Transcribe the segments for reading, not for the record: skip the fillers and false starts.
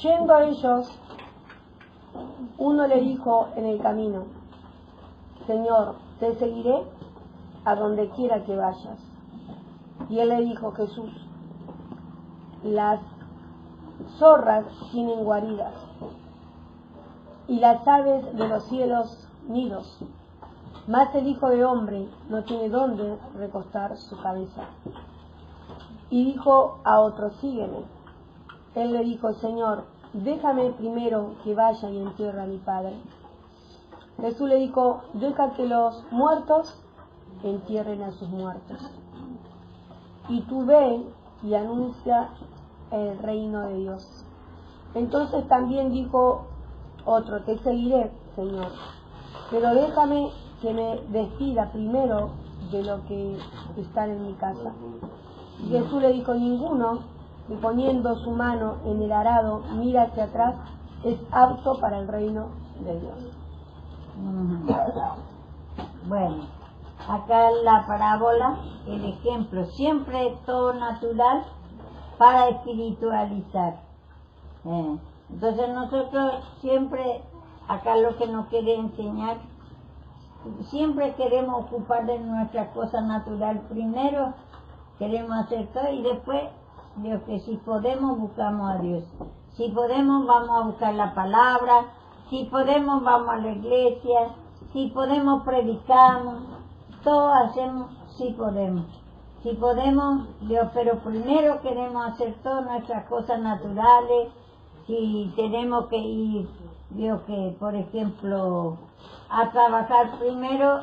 Yendo a ellos, uno le dijo en el camino: Señor, te seguiré a donde quiera que vayas. Y él le dijo: Jesús, las zorras tienen guaridas y las aves de los cielos nidos, mas el Hijo de Hombre no tiene dónde recostar su cabeza. Y dijo a otro: sígueme. Él le dijo: Señor, déjame primero que vaya y entierre a mi Padre. Jesús le dijo: deja que los muertos entierren a sus muertos, y tú ve y anuncia el reino de Dios. Entonces también dijo otro: te seguiré, Señor, pero déjame que me despida primero de lo que están en mi casa. Y Jesús le dijo: ninguno que poniendo su mano en el arado mira hacia atrás es apto para el reino de Dios. Bueno, acá la parábola, el ejemplo, siempre todo natural para espiritualizar. Entonces nosotros siempre, acá lo que nos quiere enseñar, siempre queremos ocupar de nuestra cosa natural primero, queremos hacer todo y después, Dios, que si podemos buscamos a Dios, si podemos vamos a buscar la palabra, si podemos vamos a la iglesia, si podemos predicamos, todo hacemos si podemos. Si podemos, Dios, pero primero queremos hacer todas nuestras cosas naturales. Si tenemos que ir, Dios, que por ejemplo, a trabajar primero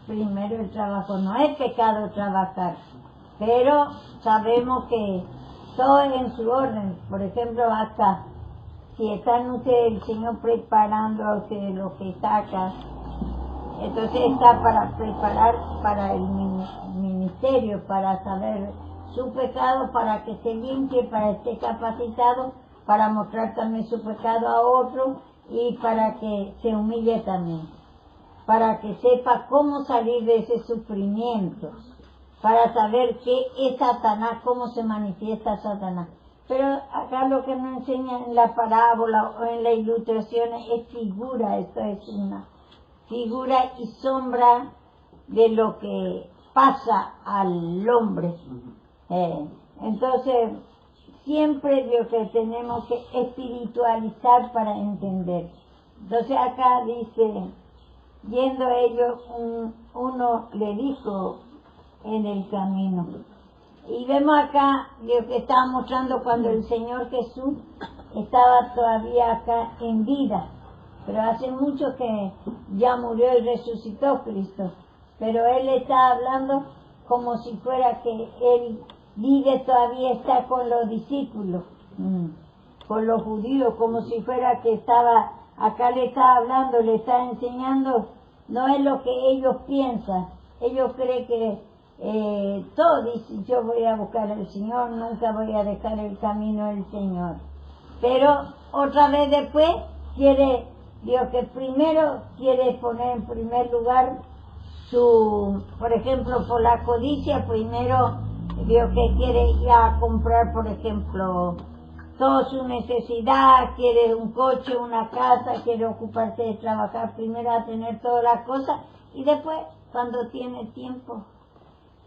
el trabajo. No es pecado trabajar, pero sabemos que todo es en su orden. Por ejemplo, acá, si están ustedes, el Señor preparando a ustedes lo que está acá, entonces está para preparar para el ministerio, para saber su pecado, para que se limpie, para que esté capacitado, para mostrar también su pecado a otro y para que se humille también, para que sepa cómo salir de ese sufrimiento, para saber qué es Satanás, cómo se manifiesta Satanás. Pero acá lo que nos enseñan en la parábola o en la ilustración es figura, esto es una figura y sombra de lo que pasa al hombre. Entonces, siempre lo que tenemos que espiritualizar para entender. Entonces acá dice, yendo ellos, uno le dijo en el camino. Y vemos acá lo que estaba mostrando cuando el Señor Jesús estaba todavía acá en vida. Pero hace mucho que ya murió y resucitó Cristo. Pero Él está hablando como si fuera que Él vive todavía, está con los discípulos, con los judíos, como si fuera que estaba, acá le está hablando, le está enseñando, no es lo que ellos piensan. Ellos creen que todo dice, yo voy a buscar al Señor, nunca voy a dejar el camino del Señor. Pero otra vez después quiere, Dios, que primero quiere poner en primer lugar por ejemplo, por la codicia, primero Dios que quiere ir a comprar, por ejemplo, toda su necesidad, quiere un coche, una casa, quiere ocuparse de trabajar, primero a tener todas las cosas y después, cuando tiene tiempo,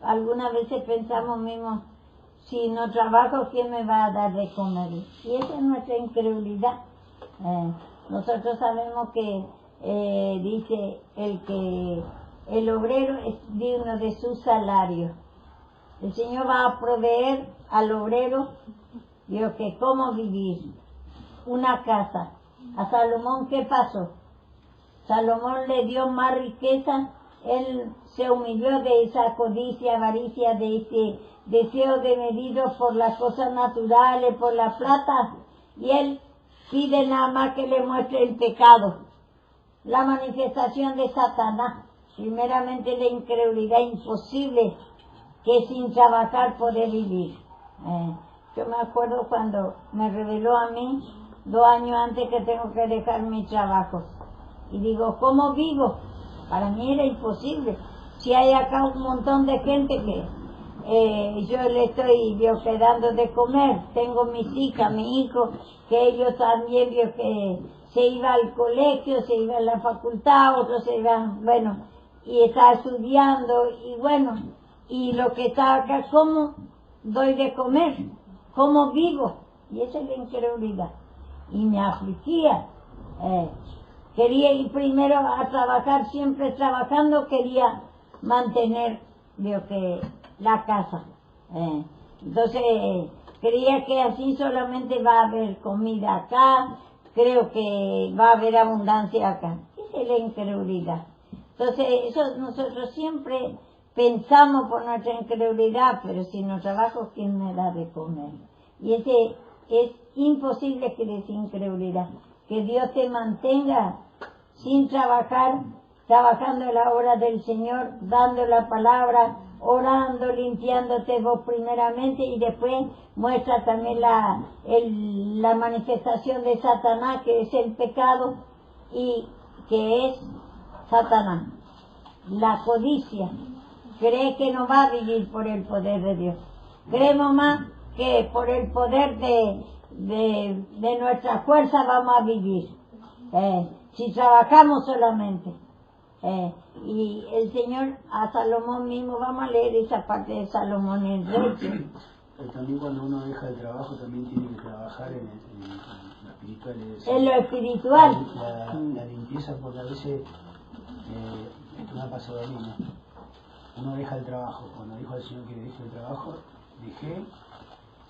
algunas veces pensamos mismo, si no trabajo, ¿quién me va a dar de comer? Y esa es nuestra incredulidad. Nosotros sabemos que dice el obrero es digno de su salario. El Señor va a proveer al obrero, digo, que cómo vivir, una casa. A Salomón, ¿qué pasó? Salomón le dio más riqueza, él se humilló de esa codicia, avaricia, de ese deseo de medido por las cosas naturales, por la plata, y él pide nada más que le muestre el pecado, la manifestación de Satanás. Primeramente la incredulidad, imposible que sin trabajar poder vivir. Yo me acuerdo cuando me reveló a mí 2 años antes que tengo que dejar mi trabajo. Y digo, ¿cómo vivo? Para mí era imposible. Si hay acá un montón de gente que yo le estoy dando de comer, tengo mis hijas, mi hijo, que ellos también que se iba al colegio, se iba a la facultad, otros se iban, bueno, y está estudiando, y bueno, y lo que está acá, ¿cómo doy de comer? ¿Cómo vivo? Y esa es la incredulidad. Y me afligía. Quería ir primero a trabajar, siempre trabajando, quería mantener la casa. Entonces, creía que así solamente va a haber comida acá, creo que va a haber abundancia acá. Esa es la incredulidad. Entonces, eso nosotros siempre pensamos por nuestra incredulidad, pero si no trabajo, ¿quién me da de comer? Y ese es imposible que les incredulidad. Que Dios te mantenga sin trabajar, trabajando en la obra del Señor, dando la palabra, orando, limpiándote vos primeramente, y después muestra también la manifestación de Satanás, que es el pecado, y que es Satanás, la codicia. Cree que no va a vivir por el poder de Dios. Creemos más que por el poder de nuestra fuerza vamos a vivir. Si trabajamos solamente. Y el Señor a Salomón mismo, vamos a leer esa parte de Salomón en Reyes. También cuando uno deja el trabajo también tiene que trabajar en lo espiritual. En lo espiritual. La limpieza, porque a veces, esto me ha pasado a mí, ¿no? Uno deja el trabajo, cuando dijo al Señor que deje el trabajo, dejé,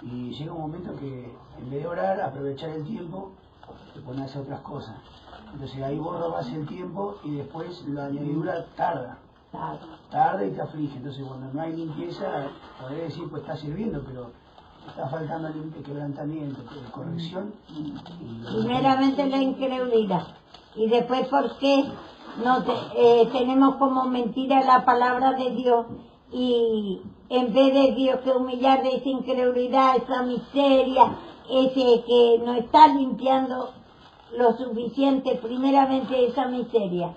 y llega un momento que en vez de orar, aprovechar el tiempo, te pones a hacer otras cosas. Entonces ahí vos robás el tiempo y después la añadidura tarda y te aflige. Entonces cuando no hay limpieza, podés decir, pues está sirviendo, pero está faltando quebrantamiento, corrección. Primeramente la incredulidad. Y después, ¿por qué no tenemos como mentira la palabra de Dios? Y en vez de Dios que humillar de esa incredulidad, esa miseria, ese que no está limpiando lo suficiente, primeramente esa miseria.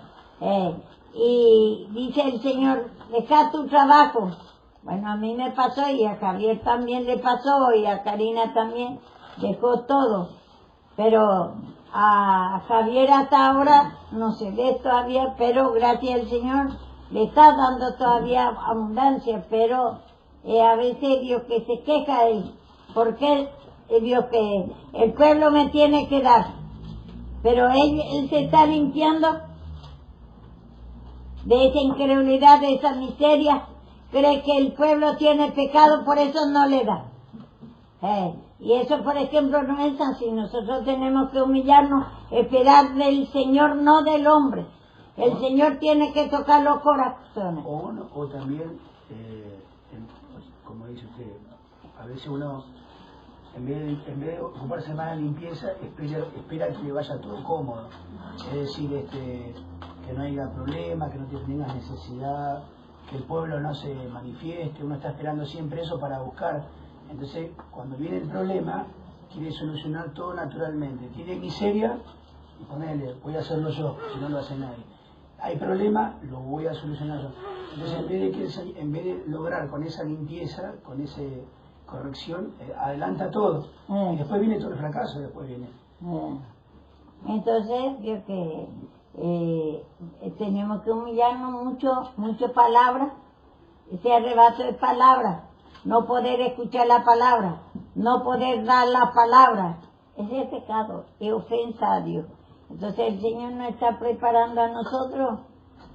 Y dice el Señor, deja tu trabajo. Bueno, a mí me pasó, y a Javier también le pasó, y a Karina también, dejó todo. Pero a Javier hasta ahora no se ve todavía, pero gracias al Señor le está dando todavía abundancia, pero a veces Dios que se queja él, porque Dios que el pueblo me tiene que dar, pero él se está limpiando de esa incredulidad, de esa miseria, cree que el pueblo tiene pecado, por eso no le da. Y eso, por ejemplo, no es así. Nosotros tenemos que humillarnos, esperar del Señor, no del hombre. El Señor tiene que tocar los corazones. O también, como dice usted, a veces uno, en vez de ocuparse más de la limpieza, espera que le vaya todo cómodo. Es decir, que no haya problema, que no tengas necesidad, que el pueblo no se manifieste. Uno está esperando siempre eso para buscar. Entonces, cuando viene el problema, quiere solucionar todo naturalmente. Tiene miseria, y ponele, voy a hacerlo yo, si no lo hace nadie. Hay problema, lo voy a solucionar yo. Entonces, en vez de lograr con esa limpieza, con esa corrección, adelanta todo. Y después viene todo el fracaso, después viene. Entonces, yo que tenemos que humillarnos mucho palabra, ese arrebato de palabras. No poder escuchar la palabra, no poder dar la palabra, ese es pecado, es ofensa a Dios. Entonces el Señor nos está preparando a nosotros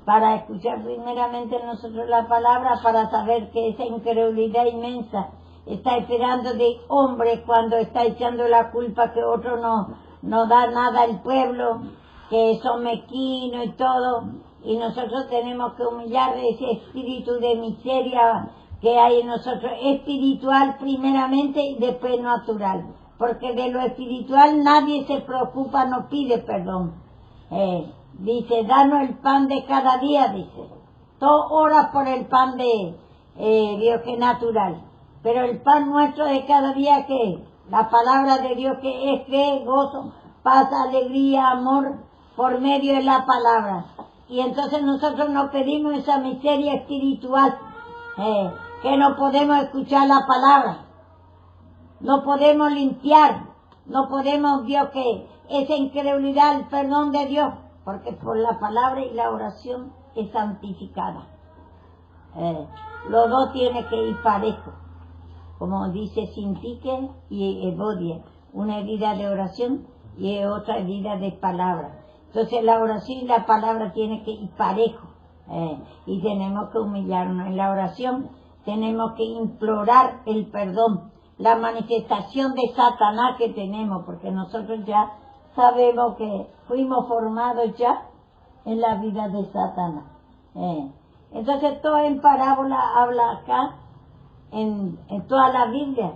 para escuchar primeramente nosotros la palabra, para saber que esa incredulidad inmensa está esperando de hombre cuando está echando la culpa que otro no da nada al pueblo, que son mezquinos y todo, y nosotros tenemos que humillar de ese espíritu de miseria que hay en nosotros, espiritual primeramente y después natural, porque de lo espiritual nadie se preocupa, no pide perdón. Dice, danos el pan de cada día, dice. Todo ora por el pan de Dios que es natural, pero el pan nuestro de cada día, que es la palabra de Dios, que es fe, gozo, paz, alegría, amor, por medio de la palabra. Y entonces nosotros nos pedimos esa miseria espiritual, que no podemos escuchar la palabra, no podemos limpiar, no podemos, Dios, que esa incredulidad, el perdón de Dios, porque por la palabra y la oración es santificada. Los dos tienen que ir parejos, como dice Sintique y Evodia, una vida de oración y otra vida de palabra. Entonces la oración y la palabra tienen que ir parejos, y tenemos que humillarnos en la oración, tenemos que implorar el perdón, la manifestación de Satanás que tenemos, porque nosotros ya sabemos que fuimos formados ya en la vida de Satanás. Entonces todo en parábola habla acá, en toda la Biblia,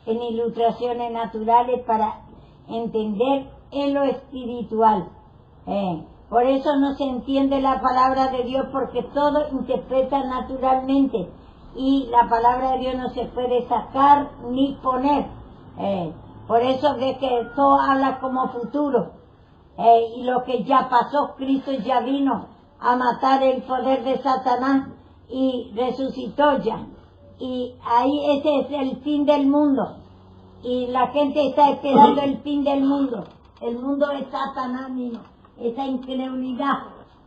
en ilustraciones naturales para entender en lo espiritual. Por eso no se entiende la palabra de Dios, porque todo interpreta naturalmente y la palabra de Dios no se puede sacar ni poner. Por eso ve que todo habla como futuro, y lo que ya pasó, Cristo ya vino a matar el poder de Satanás y resucitó ya, y ahí ese es el fin del mundo, y la gente está esperando el fin del mundo. El mundo es Satanás mismo, esa incredulidad,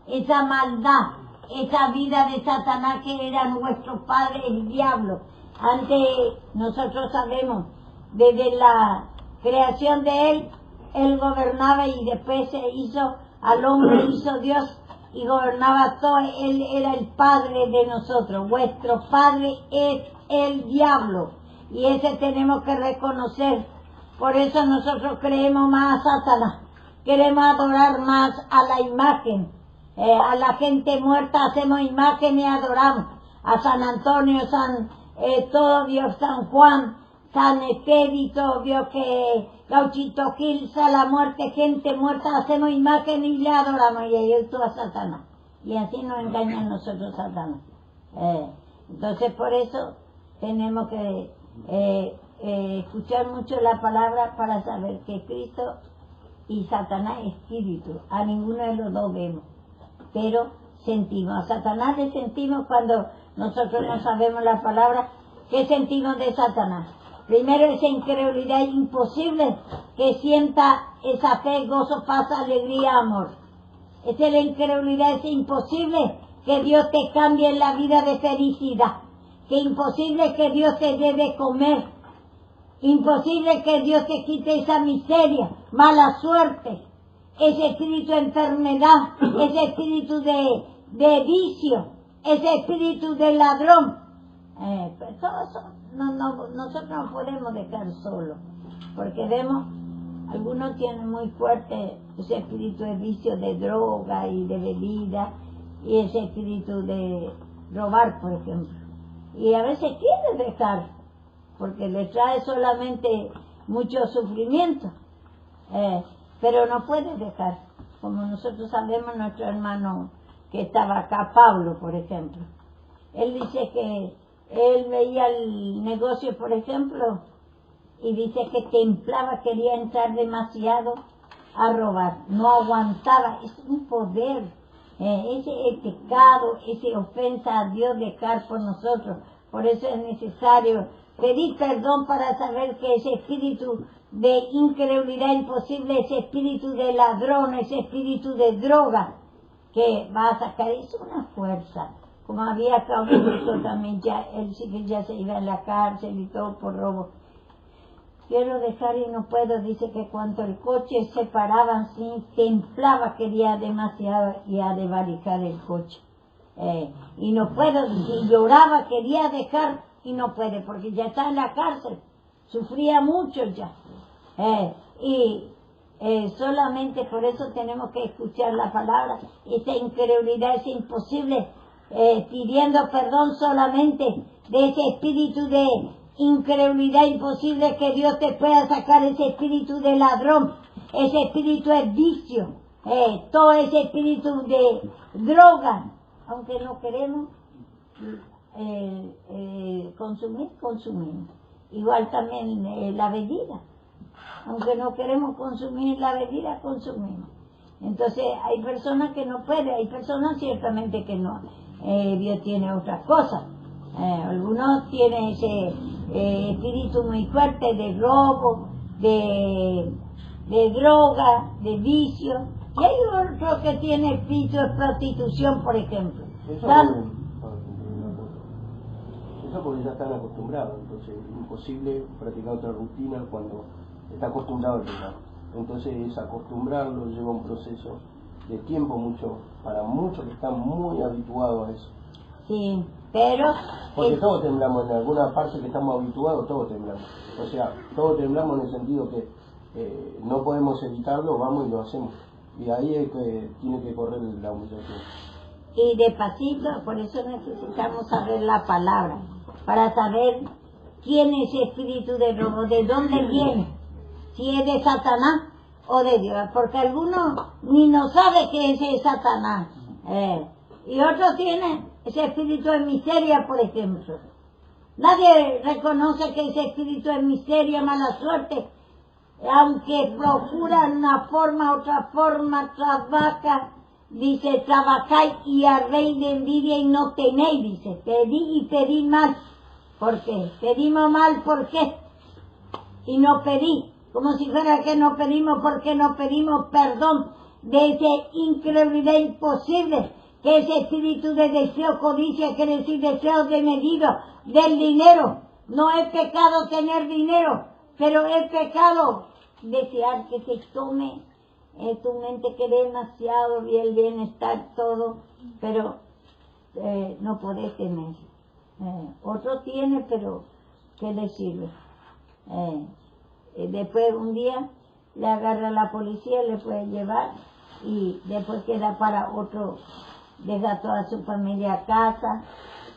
esa maldad, esa vida de Satanás que era nuestro padre, el diablo. Antes nosotros sabemos, desde la creación de él gobernaba, y después se hizo al hombre, hizo Dios y gobernaba todo. Él era el padre de nosotros. Vuestro padre es el diablo, y ese tenemos que reconocer. Por eso nosotros creemos más a Satanás, queremos adorar más a la imagen. A la gente muerta hacemos imagen y adoramos. A San Antonio, todo Dios, San Juan, San Expedito, Dios, que Gauchito Gil, a la muerte, gente muerta, hacemos imagen y le adoramos, y ahí actúa Satanás. Y así nos engañan nosotros Satanás. Entonces por eso tenemos que escuchar mucho la palabra para saber que Cristo y Satanás es espíritu. A ninguno de los dos vemos, pero sentimos. A Satanás le sentimos cuando nosotros no sabemos la palabra. ¿Qué sentimos de Satanás? Primero, esa incredulidad imposible que sienta esa fe, gozo, paz, alegría, amor. Esa es la incredulidad, es imposible que Dios te cambie en la vida de felicidad, que imposible que Dios te dé de comer, imposible que Dios te quite esa miseria, mala suerte, ese espíritu de enfermedad, ese espíritu de vicio, ese espíritu de ladrón. Pues todo eso nosotros no podemos dejar solo, porque vemos, algunos tienen muy fuerte ese espíritu de vicio, de droga y de bebida, y ese espíritu de robar, por ejemplo, y a veces quiere dejar, porque le trae solamente mucho sufrimiento, pero no puede dejar. Como nosotros sabemos, nuestro hermano que estaba acá, Pablo, por ejemplo, él dice que él veía el negocio, por ejemplo, y dice que templaba, quería entrar demasiado a robar, no aguantaba. Es un poder, ese pecado, esa ofensa a Dios dejar por nosotros. Por eso es necesario pedir perdón para saber que ese espíritu de incredulidad imposible, ese espíritu de ladrón, ese espíritu de droga que va a sacar, es una fuerza. Como había acá un chico también, ya, él sí que ya se iba a la cárcel y todo por robo. Quiero dejar y no puedo, dice que cuando el coche se paraba así, templaba, quería demasiado y a desvalijar el coche. Y no puedo, y lloraba, quería dejar y no puede, porque ya está en la cárcel, sufría mucho ya. Solamente por eso tenemos que escuchar la palabra. Esa incredulidad es imposible, pidiendo perdón solamente de ese espíritu de incredulidad imposible, que Dios te pueda sacar ese espíritu de ladrón, ese espíritu de vicio, todo ese espíritu de droga, aunque no queremos consumimos. Igual también la bebida, aunque no queremos consumir la bebida, consumimos. Entonces hay personas que no pueden, hay personas ciertamente que no, Dios tiene otras cosas, Algunos tienen ese espíritu muy fuerte de robo, de droga, de vicio, y hay otro que tiene espíritu de prostitución, por ejemplo. Eso porque ya están acostumbrados, entonces es imposible practicar otra rutina cuando está acostumbrado al pecado. Entonces es acostumbrarlo, lleva un proceso de tiempo para muchos que están muy habituados a eso. Sí, pero... Porque todos temblamos, en alguna parte que estamos habituados, todos temblamos. O sea, todos temblamos en el sentido que no podemos evitarlo, vamos y lo hacemos. Y ahí es que tiene que correr la humillación. Y despacito, por eso necesitamos saber la palabra, para saber quién es ese espíritu de robo, de dónde viene, si es de Satanás o de Dios, porque algunos ni no saben que ese es Satanás, y otros tienen ese espíritu de miseria, por ejemplo. Nadie reconoce que ese espíritu de miseria, mala suerte, aunque procuran una forma, otra forma, trabaja, dice, trabajáis y habéis de envidia y no tenéis, dice, pedí y pedí mal. ¿Por qué? Pedimos mal, ¿por qué? Y no pedí, como si fuera que no pedimos, porque no pedimos perdón de esa incredulidad imposible, que ese espíritu de deseo, codicia, quiere decir deseo desmedido del dinero. No es pecado tener dinero, pero es pecado desear que se tome tu mente, que demasiado y el bienestar todo, pero no podés tener. Otro tiene, pero ¿qué le sirve? Después un día le agarra la policía, le puede llevar y después queda para otro, deja toda su familia a casa,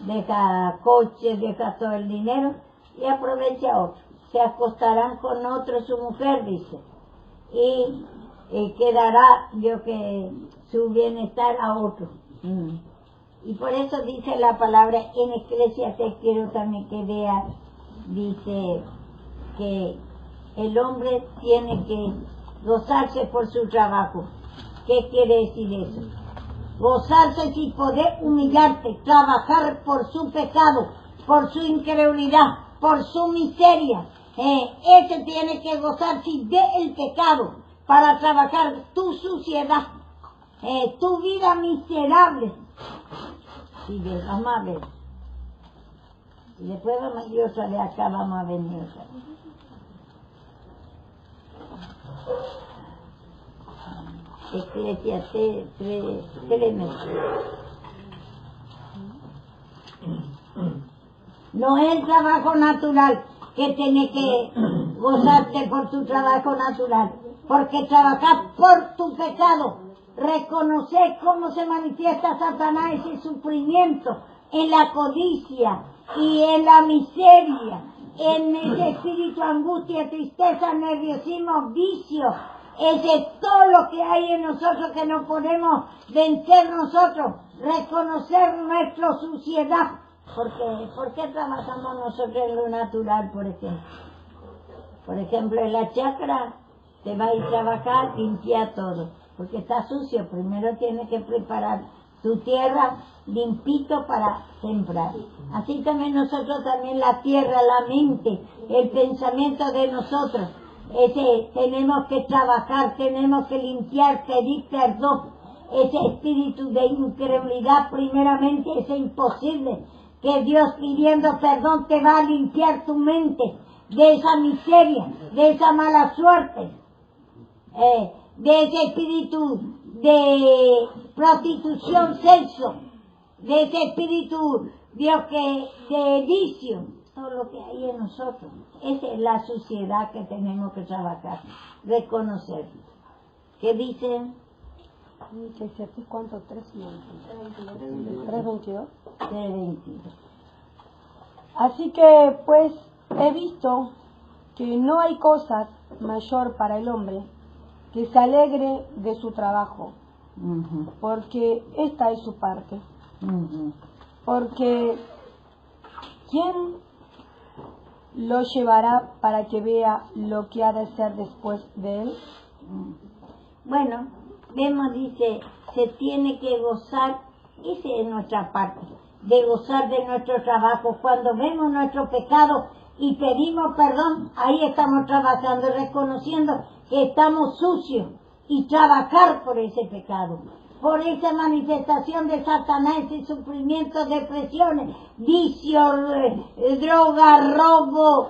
deja coches, deja todo el dinero y aprovecha otro. Se acostarán con otro, su mujer, dice, y quedará, yo que su bienestar a otro. Y por eso dice la palabra en Eclesiastés, quiero también que vea, dice que el hombre tiene que gozarse por su trabajo. ¿Qué quiere decir eso? Gozarse sin poder humillarte, trabajar por su pecado, por su incredulidad, por su miseria. Ese tiene que gozarse del pecado para trabajar tu suciedad, tu vida miserable. Y vamos a ver. Y después vamos a ir otra vez acá, vamos a venir otra vez. Eclesiastés 3:3. No es el trabajo natural que tiene que gozarte por tu trabajo natural, porque trabajar por tu pecado, reconocer cómo se manifiesta Satanás, ese sufrimiento en la codicia y en la miseria, en ese espíritu, angustia, tristeza, nerviosismo, vicio. Ese es todo lo que hay en nosotros que no podemos vencer nosotros, reconocer nuestra suciedad. ¿Por qué trabajamos nosotros en lo natural, por ejemplo? Por ejemplo, en la chacra te va a ir a trabajar, limpiar todo, porque está sucio. Primero tienes que preparar tu tierra limpito para sembrar. Así también nosotros, también la tierra, la mente, el pensamiento de nosotros. Tenemos que trabajar, tenemos que limpiar, pedir perdón. Ese espíritu de incredulidad, primeramente, es imposible que Dios, pidiendo perdón, te va a limpiar tu mente de esa miseria, de esa mala suerte, de ese espíritu de prostitución, sexo, de ese espíritu, Dios, de vicio, todo lo que hay en nosotros. Esa es la suciedad que tenemos que trabajar, reconocer. ¿Qué dicen? ¿Cuánto? 3:22. 3:22. Así que, pues, he visto que no hay cosa mayor para el hombre que se alegre de su trabajo, porque esta es su parte. Porque ¿quién lo llevará para que vea lo que ha de ser después de él? Bueno, vemos, dice, se tiene que gozar, esa es nuestra parte. de gozar de nuestro trabajo. Cuando vemos nuestro pecado y pedimos perdón, ahí estamos trabajando, reconociendo que estamos sucios y trabajar por ese pecado, por esa manifestación de Satanás, ese sufrimiento, depresiones, vicios, drogas, robo,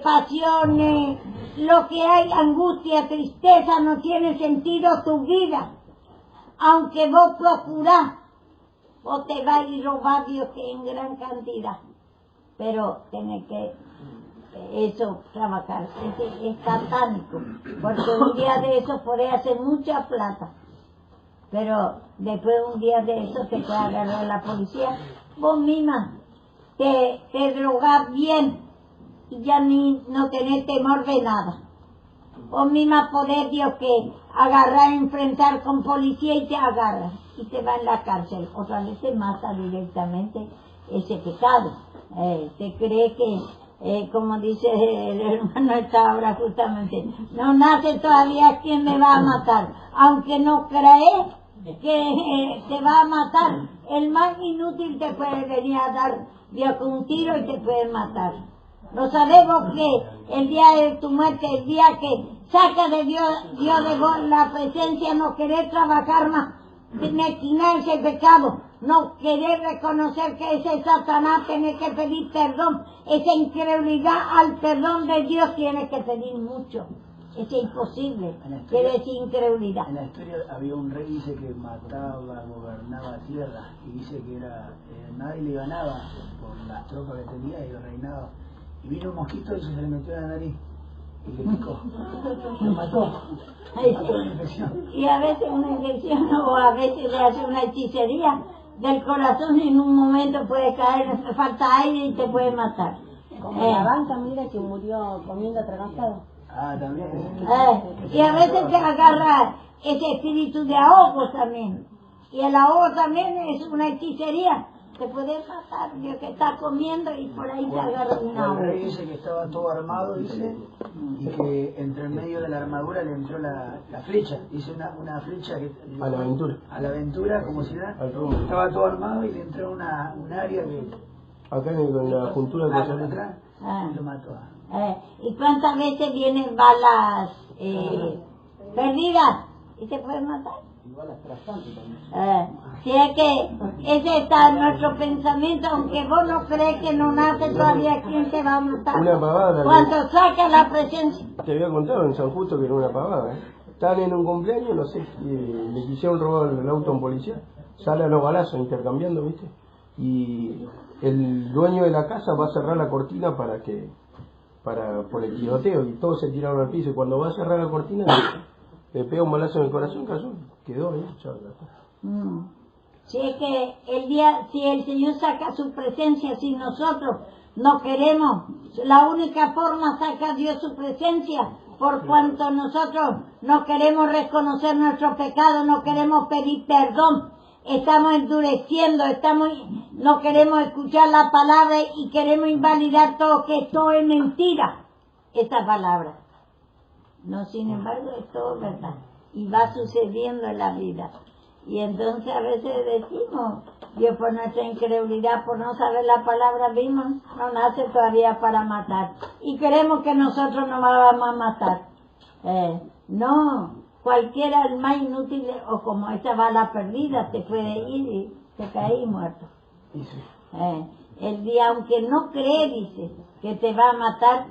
pasiones, lo que hay, angustia, tristeza, no tiene sentido tu vida. Aunque vos procurás, vos te vas a ir a robar, Dios, que en gran cantidad. Pero tenés que eso trabajar, es satánico, porque un día de eso podés hacer mucha plata, pero después un día de eso te puede agarrar la policía, vos misma te drogás bien y ya no tenés temor de nada. Vos misma podés, Dios, que agarrar, enfrentar con policía y te agarra y te va en la cárcel. Otra vez te mata directamente ese pecado. Te cree que, como dice el hermano esta ahora justamente, no nace todavía quien me va a matar. Aunque no crees que te va a matar, el más inútil te puede venir a dar, Dios, con un tiro y te puede matar. No sabemos que el día de tu muerte, el día que saca de Dios de vos la presencia, no querer trabajar más, mezquinar ese pecado, no querer reconocer que ese Satanás, tiene que pedir perdón, esa incredulidad al perdón de Dios tiene que pedir mucho. Es imposible, pero es incredulidad. En la historia había un rey, dice, que mataba, gobernaba tierra, y dice que nadie le ganaba por las tropas que tenía y reinaba. Y vino un mosquito y se le metió en la nariz y le picó, lo mató. Y a veces una infección o a veces le hace una hechicería del corazón y en un momento puede caer, falta aire y te puede matar. Como la banca, mira, que murió comiendo atragantado. Ah, también. Y a veces te agarra ese espíritu de ahogo también. Y el ahogo también es una hechicería. Te puede matar, Dios, que está comiendo y por ahí te agarra un ahogo. El rey dice que estaba todo armado, dice, y que entre el medio de la armadura le entró la flecha. Dice una flecha que... A la aventura. A la aventura, como si nada. Estaba todo armado y le entró un área que... Acá en la juntura de atrás, y lo mató. ¿Y cuántas veces vienen balas perdidas y te pueden matar? Y balas trastantes también. Si es que ese está en nuestro pensamiento, aunque vos no crees que no nace todavía, ¿quién te va a matar? Una pavada. Cuando saca la presencia. Te había contado en San Justo que era una pavada. Estaban en un cumpleaños, no sé, le quisieron robar el auto a un policía. Sale a los balazos intercambiando, ¿viste? Y el dueño de la casa va a cerrar la cortina por el tiroteo, y todos se tiraron al piso, y cuando va a cerrar la cortina le pega un balazo en el corazón, quedó ahí, chao. Si es que si el Señor saca su presencia, si nosotros no queremos, la única forma saca Dios su presencia, por cuanto nosotros no queremos reconocer nuestro pecado, no queremos pedir perdón, estamos endureciendo, no queremos escuchar la palabra y queremos invalidar todo, que esto es mentira, esta palabra. No, sin embargo, es todo verdad y va sucediendo en la vida. Y entonces a veces decimos, Dios, por nuestra incredulidad, por no saber la palabra misma, no nace todavía para matar. Y creemos que nosotros no vamos a matar. No, cualquiera, el más inútil, o como esa bala perdida, te puede ir y te caes muerto. El día, aunque no cree, dice, que te va a matar,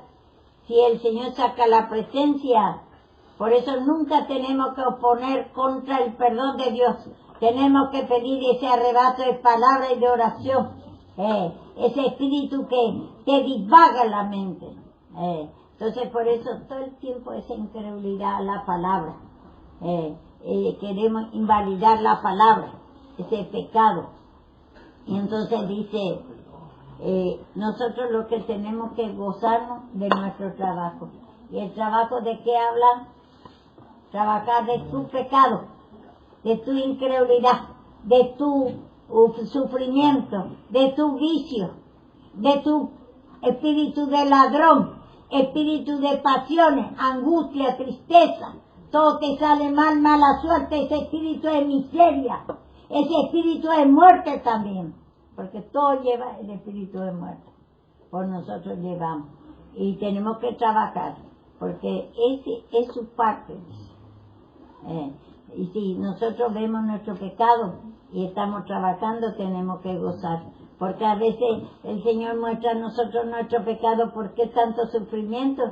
si el Señor saca la presencia. Por eso nunca tenemos que oponer contra el perdón de Dios. Tenemos que pedir ese arrebato de palabra y de oración. Ese espíritu que te divaga la mente. Entonces por eso todo el tiempo esa incredulidad a la palabra. Queremos invalidar la palabra, ese pecado. Y entonces dice, nosotros lo que tenemos que gozarnos de nuestro trabajo. ¿Y el trabajo de qué habla? Trabajar de tu pecado, de tu incredulidad, de tu sufrimiento, de tu vicio, de tu espíritu de ladrón, espíritu de pasiones, angustia, tristeza. Todo te sale mal, mala suerte, ese espíritu de miseria, ese espíritu de muerte también. porque todo lleva el espíritu de muerte. Por nosotros llevamos. Y tenemos que trabajar, porque ese es su parte. Y si nosotros vemos nuestro pecado y estamos trabajando, tenemos que gozar. Porque a veces el Señor muestra a nosotros nuestro pecado, ¿por qué tanto sufrimiento?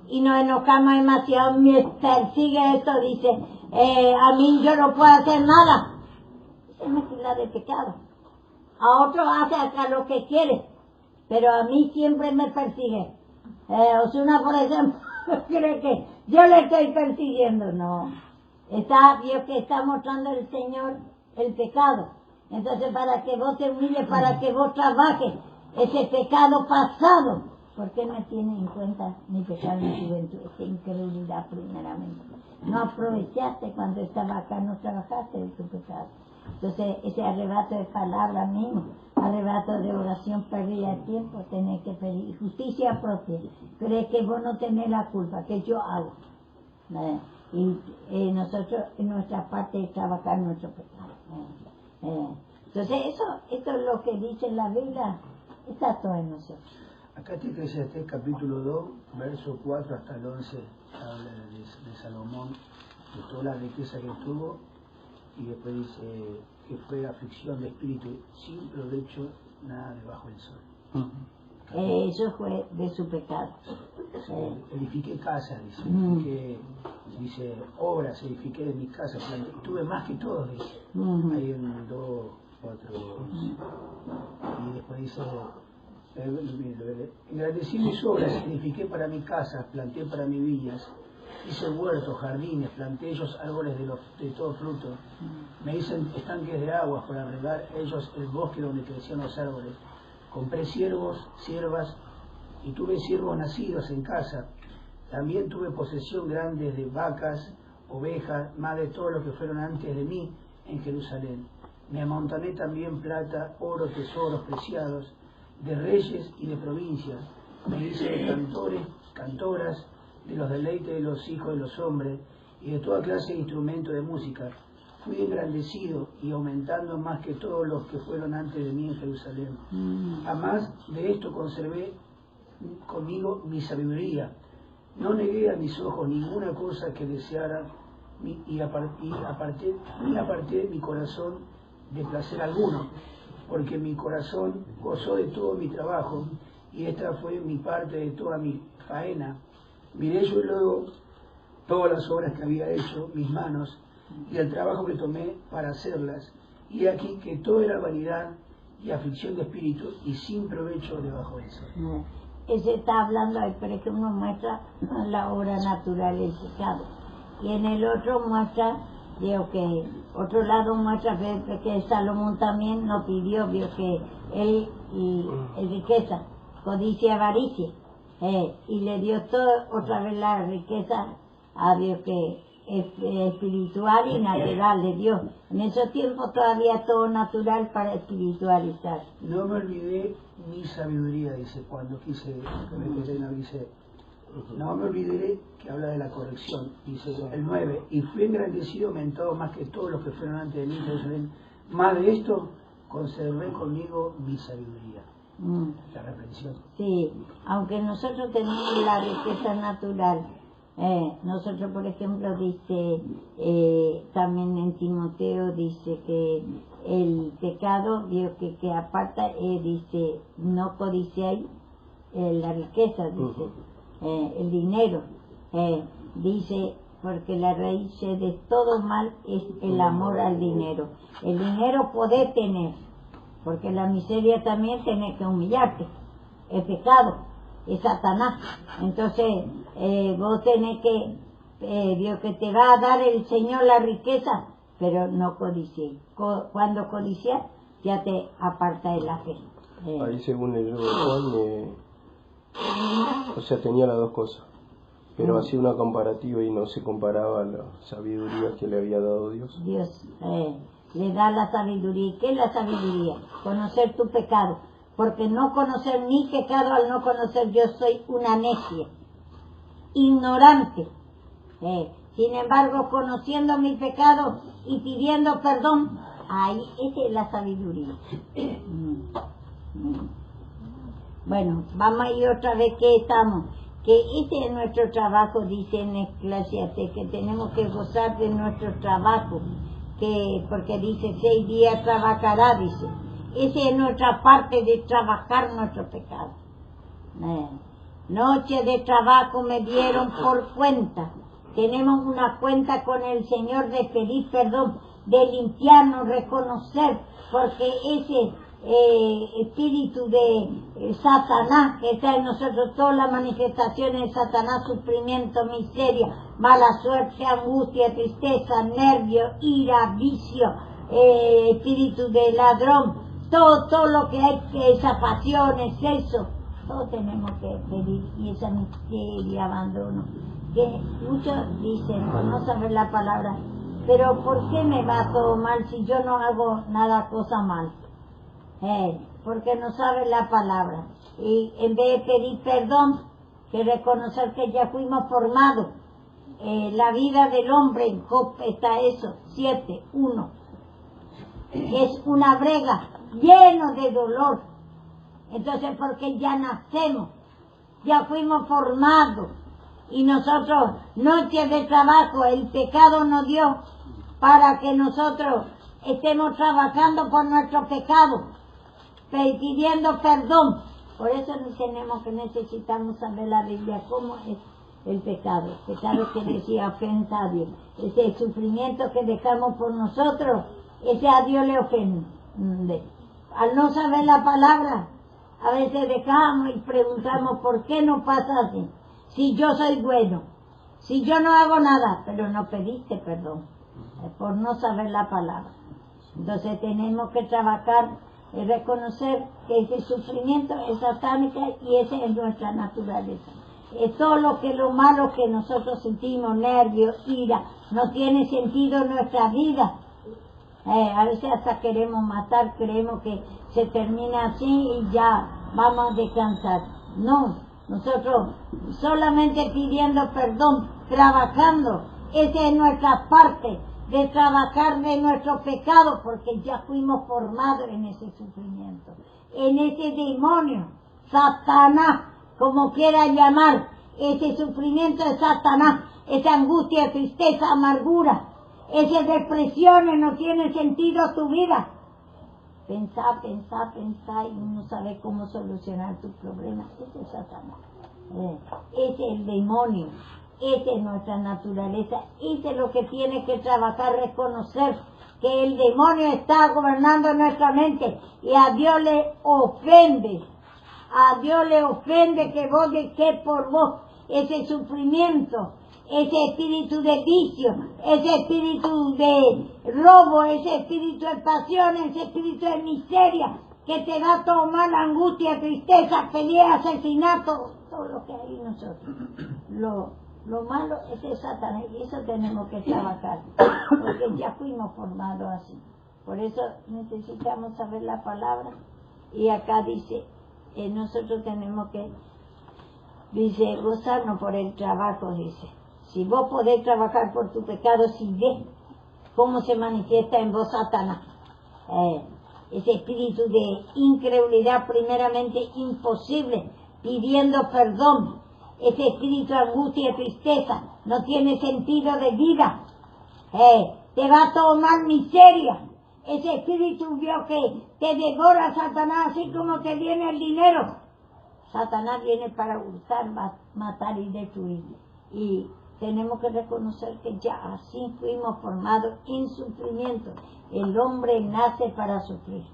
Y nos enojamos demasiado, me persigue esto, dice, a mí yo no puedo hacer nada. Es mezcla de pecado. A otro hace acá lo que quiere, pero a mí siempre me persigue. Osuna, por ejemplo, cree que yo le estoy persiguiendo. No. Dios que está mostrando el Señor el pecado. Entonces, para que vos te humilles, para que vos trabajes ese pecado pasado, ¿por qué no tiene en cuenta mi pecado en mi juventud? Esa incredulidad primeramente. No aprovechaste cuando estaba acá, no trabajaste en tu pecado. Entonces, ese arrebato de palabra mismo, arrebato de oración, pérdida de tiempo, tenés que pedir justicia propia. Crees que vos no tenés la culpa, que yo hago. Y nosotros, en nuestra parte, es trabajar nuestro pecado. Entonces, esto es lo que dice la Biblia, está todo en nosotros. Acá en Eclesiastés capítulo 2, verso 4 hasta el 11, habla de Salomón, de toda la riqueza que tuvo, y después dice que fue aflicción de espíritu, sin provecho nada debajo del sol. Eso fue de su pecado. Edifiqué casas, dice, obras, edifiqué de mis casas, tuve más que todos, dice. Hay un 2, 4, y después dice, agradecí mis obras, edifiqué para mi casa, planté para mis viñas, hice huertos, jardines, planté ellos árboles de todo fruto, me hice estanques de aguas para regar ellos el bosque donde crecían los árboles, compré siervos, siervas, y tuve siervos nacidos en casa, también tuve posesión grande de vacas, ovejas, más de todos los que fueron antes de mí en Jerusalén. Me amontoné también plata, oro, tesoros preciados, de reyes y de provincias. Me hice de cantores, cantoras, de los deleites de los hijos de los hombres, y de toda clase de instrumentos de música. Fui engrandecido y aumentando más que todos los que fueron antes de mí en Jerusalén. Además de esto conservé conmigo mi sabiduría. No negué a mis ojos ninguna cosa que deseara, y aparté mi corazón de placer alguno, porque mi corazón gozó de todo mi trabajo, y esta fue mi parte de toda mi faena. Miré yo luego todas las obras que había hecho, mis manos, y el trabajo que tomé para hacerlas, y aquí que todo era vanidad y aflicción de espíritu, y sin provecho debajo de eso. Ese está hablando ahí, pero que uno muestra la obra natural del pecado. Y en el otro muestra, digo que, otro lado muestra que Salomón también no pidió, vio que él y riqueza, codicia, avaricia, y le dio todo, otra vez la riqueza, vio que espiritual y natural de Dios. En esos tiempos todavía todo natural para espiritualizar. No me olvidé mi sabiduría, dice, cuando quise, dice, no me olvidaré, que habla de la corrección, dice el 9, y fui engrandecido, aumentado más que todos los que fueron antes de mí en Jerusalén. Más de esto, conservé conmigo mi sabiduría. La reprensión. Sí, aunque nosotros tenemos la riqueza natural, nosotros, por ejemplo, dice, también en Timoteo dice que el pecado, Dios que aparta, dice, no codiciáis la riqueza, dice, el dinero, dice, porque la raíz de todo mal es el amor al dinero. El dinero podés tener, porque la miseria también tiene que humillarte, el pecado es Satanás. Entonces vos tenés que, Dios que te va a dar el Señor la riqueza, pero no codiciéis. Cuando codicias ya te aparta de la fe. Ahí según leyó Juan, o sea, tenía las dos cosas, pero hacía una comparativa y no se comparaba la sabiduría que le había dado Dios. Dios le da la sabiduría. ¿Qué es la sabiduría? Conocer tu pecado. Porque no conocer mi pecado, al no conocer yo soy una necia, ignorante. Sin embargo, conociendo mi pecado y pidiendo perdón, Ahí, esa es la sabiduría. Bueno, vamos a ir otra vez que estamos. Que ese es nuestro trabajo, dice en Eclesiastés, que tenemos que gozar de nuestro trabajo. Porque dice 6 días trabajará, dice. Esa es nuestra parte de trabajar nuestro pecado. Noche de trabajo me dieron por cuenta. Tenemos una cuenta con el Señor de pedir perdón, de limpiarnos, reconocer, porque ese espíritu de Satanás que está en nosotros, todas las manifestaciones de Satanás, sufrimiento, miseria, mala suerte, angustia, tristeza, nervio, ira, vicio, espíritu de ladrón, todo lo que hay, esas pasiones, eso, todo tenemos que pedir, y esa miseria, abandono, que muchos dicen, no saben la palabra, pero ¿por qué me va todo mal si yo no hago nada cosa mal? Porque no saben la palabra, y en vez de pedir perdón, que reconocer que ya fuimos formados. La vida del hombre, en Job está eso, 7:1, es una brega lleno de dolor. Entonces, porque ya nacemos, ya fuimos formados, y nosotros, noche de trabajo, el pecado nos dio para que nosotros estemos trabajando por nuestro pecado, pidiendo perdón. Por eso necesitamos saber la Biblia, cómo es el pecado. El pecado que decía ofensa a Dios. Ese sufrimiento que dejamos por nosotros, ese a Dios le ofende. Al no saber la palabra, a veces dejamos y preguntamos, ¿por qué no pasa así? Si yo soy bueno, si yo no hago nada, pero no pediste perdón, por no saber la palabra. Entonces tenemos que trabajar y reconocer que ese sufrimiento es satánico y esa es nuestra naturaleza. Es todo lo malo que nosotros sentimos, nervios, ira, no tiene sentido en nuestra vida. A veces hasta queremos matar, creemos que se termina así y ya vamos a descansar. No, nosotros solamente pidiendo perdón, trabajando, esa es nuestra parte de trabajar de nuestro pecado, porque ya fuimos formados en ese sufrimiento, en ese demonio, Satanás, como quiera llamar, ese sufrimiento de Satanás, esa angustia, tristeza, amargura, esas depresiones, no tiene sentido tu vida. Pensá y no sabes cómo solucionar tus problemas. Ese es Satanás, ese es el demonio, esa es nuestra naturaleza, ese es lo que tiene que trabajar, reconocer que el demonio está gobernando nuestra mente y a Dios le ofende. A Dios le ofende que vos dejes por vos ese sufrimiento, ese espíritu de vicio, ese espíritu de robo, ese espíritu de pasión, ese espíritu de miseria, que te da todo mal, angustia, tristeza, pelea, asesinato, todo lo que hay en nosotros. Lo malo es de Satanás, y eso tenemos que trabajar, porque ya fuimos formados así. Por eso necesitamos saber la palabra, y acá dice, nosotros tenemos que, dice, gozarnos por el trabajo, dice. Si vos podés trabajar por tu pecado, si ves cómo se manifiesta en vos Satanás, ese espíritu de incredulidad, primeramente imposible, pidiendo perdón, ese espíritu de angustia y tristeza, no tiene sentido de vida, te va a tomar miseria, ese espíritu vio que te devora Satanás, así como te viene el dinero. Satanás viene para hurtar, matar y destruir, y tenemos que reconocer que ya así fuimos formados en sufrimiento. El hombre nace para sufrir,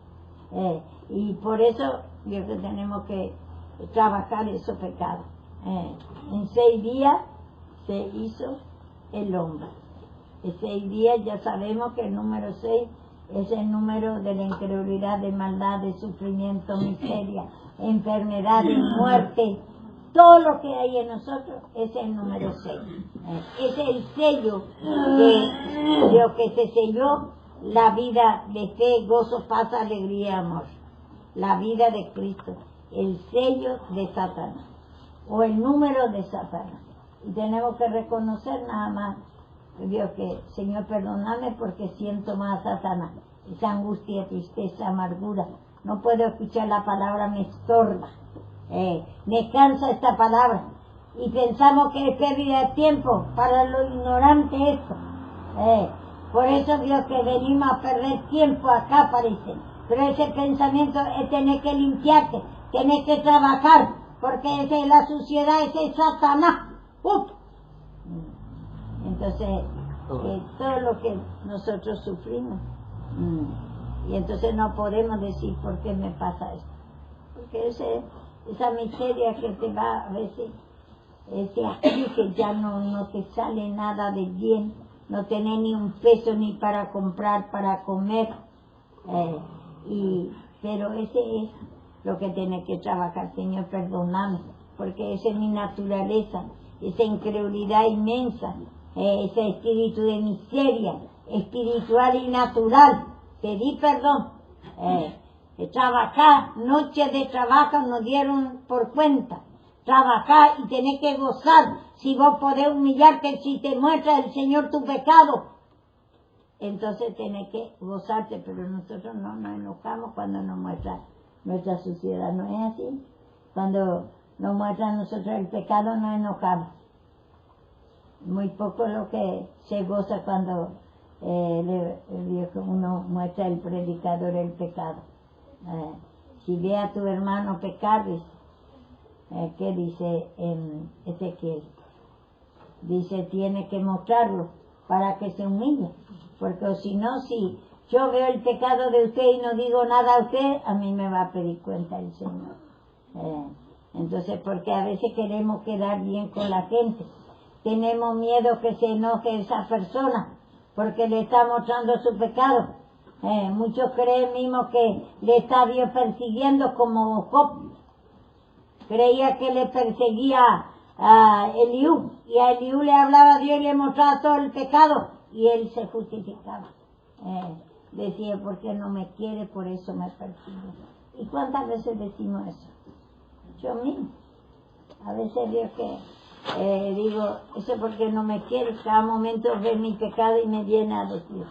y por eso yo creo que tenemos que trabajar esos pecados. En 6 días se hizo el hombre. En 6 días ya sabemos que el número 6 es el número de la incredulidad, de maldad, de sufrimiento, miseria, enfermedad, de muerte. Todo lo que hay en nosotros es el número 6. Es el sello de lo que se selló la vida de fe, gozo, paz, alegría y amor. La vida de Cristo, el sello de Satanás, o el número de Satanás. Y tenemos que reconocer nada más, Dios, que Señor, perdóname porque siento más a Satanás. esa angustia, tristeza, amargura. No puedo escuchar la palabra, me estorba. Me cansa esta palabra. Y pensamos que es pérdida de tiempo para lo ignorante esto. Por eso Dios que venimos a perder tiempo acá parece. Pero ese pensamiento es tener que limpiarte, tener que trabajar, porque esa es la suciedad, ese es Satanás. Entonces, todo lo que nosotros sufrimos. Y entonces no podemos decir por qué me pasa esto. Porque esa miseria que te va a veces, aquí que ya no te sale nada de bien, no tenés ni un peso ni para comprar, para comer. Pero ese es lo que tiene que trabajar, Señor, perdóname, porque esa es mi naturaleza, esa incredulidad inmensa, ese espíritu de miseria, espiritual y natural. Pedí perdón. Trabajar, noches de trabajo nos dieron por cuenta. Trabajar y tener que gozar. Si vos podés humillarte, si te muestra el Señor tu pecado, entonces tenés que gozarte, pero nosotros no nos enojamos cuando nos muestra nuestra suciedad, ¿no es así? Cuando nos muestra a nosotros el pecado nos enojamos. Muy poco lo que se goza cuando uno muestra el predicador el pecado. Si ve a tu hermano pecar, ¿qué dice en Ezequiel? Dice, tiene que mostrarlo para que se humille, porque si no, si yo veo el pecado de usted y no digo nada a usted, a mí me va a pedir cuenta el Señor. Entonces, porque a veces queremos quedar bien con la gente, tenemos miedo que se enoje esa persona, porque le está mostrando su pecado. Muchos creen mismo que le está Dios persiguiendo, como Job creía que le perseguía a Eliú, y a Eliú le hablaba a Dios y le mostraba todo el pecado, y él se justificaba. Decía, porque no me quiere, por eso me persigue. ¿Y cuántas veces decimos eso? Yo mismo. A veces Dios que digo, eso porque no me quiere, cada momento ve mi pecado y me viene a decir.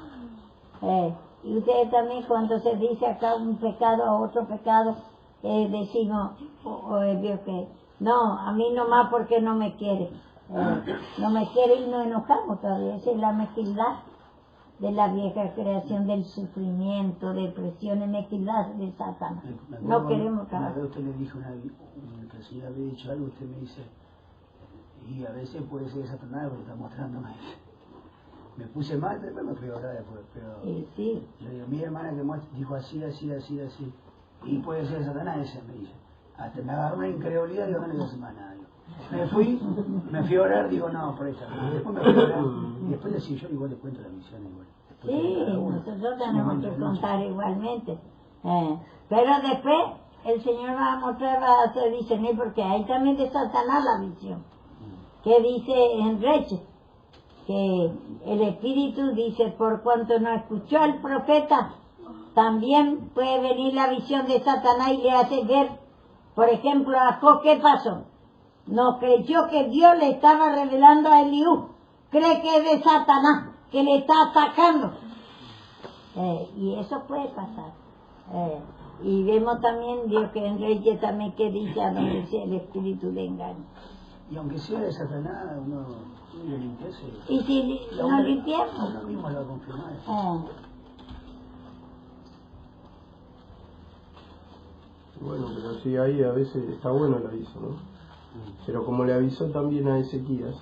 Y ustedes también, cuando se dice acá un pecado a otro pecado, decimos, Dios que no, a mí nomás porque no me quiere. No me quiere y nos enojamos todavía. Esa es la mezquindad de la vieja creación, del sufrimiento, depresiones, mezquindad de Satanás. No queremos trabajar. Una vez usted le dijo que el Señor había dicho algo, usted me dice, y a veces puede ser Satanás porque está mostrándome. Me puse mal, pero me fui a orar después. Pero sí. Yo digo, mi hermana que dijo así. Y puede ser Satanás, ese me dice. Hasta me agarró una incredulidad y no le digo más nada. Me fui a orar, digo, no, por esta. Después me fui a orar. Y después le decía, yo igual le cuento la misión igual. Sí, nosotros tenemos que contar igualmente. Pero después el Señor va a mostrar, va a hacer discernir, porque ahí también de Satanás la visión. Que dice en Reyes, que el Espíritu dice, por cuanto no escuchó al profeta, también puede venir la visión de Satanás y le hace ver, por ejemplo, a Job, ¿qué pasó? No creyó que Dios le estaba revelando a Eliú, cree que es de Satanás, que le está atacando. Y eso puede pasar. Y vemos también Dios que en Reyes también que dice a donde sea el espíritu de engaño. Y aunque sea de Satanás, uno lo limpiase. Y si no limpiamos, uno mismo lo confirma. Bueno, pero sí, ahí a veces está bueno el aviso, ¿no? Pero como le avisó también a Ezequías,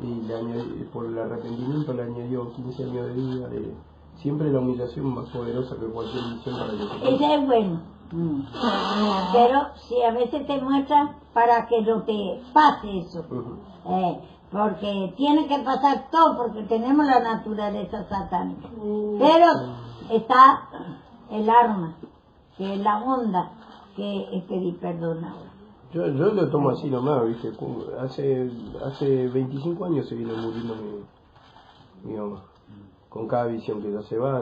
y por el arrepentimiento le añadió 15 años de vida, siempre la humillación más poderosa que cualquier visión para que ese es bueno. Pero si a veces te muestra para que no te pase eso. Porque tiene que pasar todo, porque tenemos la naturaleza satánica. Pero está el arma, que es la onda, que es pedir perdón ahora. Yo lo tomo así nomás, ¿viste? Hace 25 años se viene muriendo mi mamá. Con cada visión que ya se va.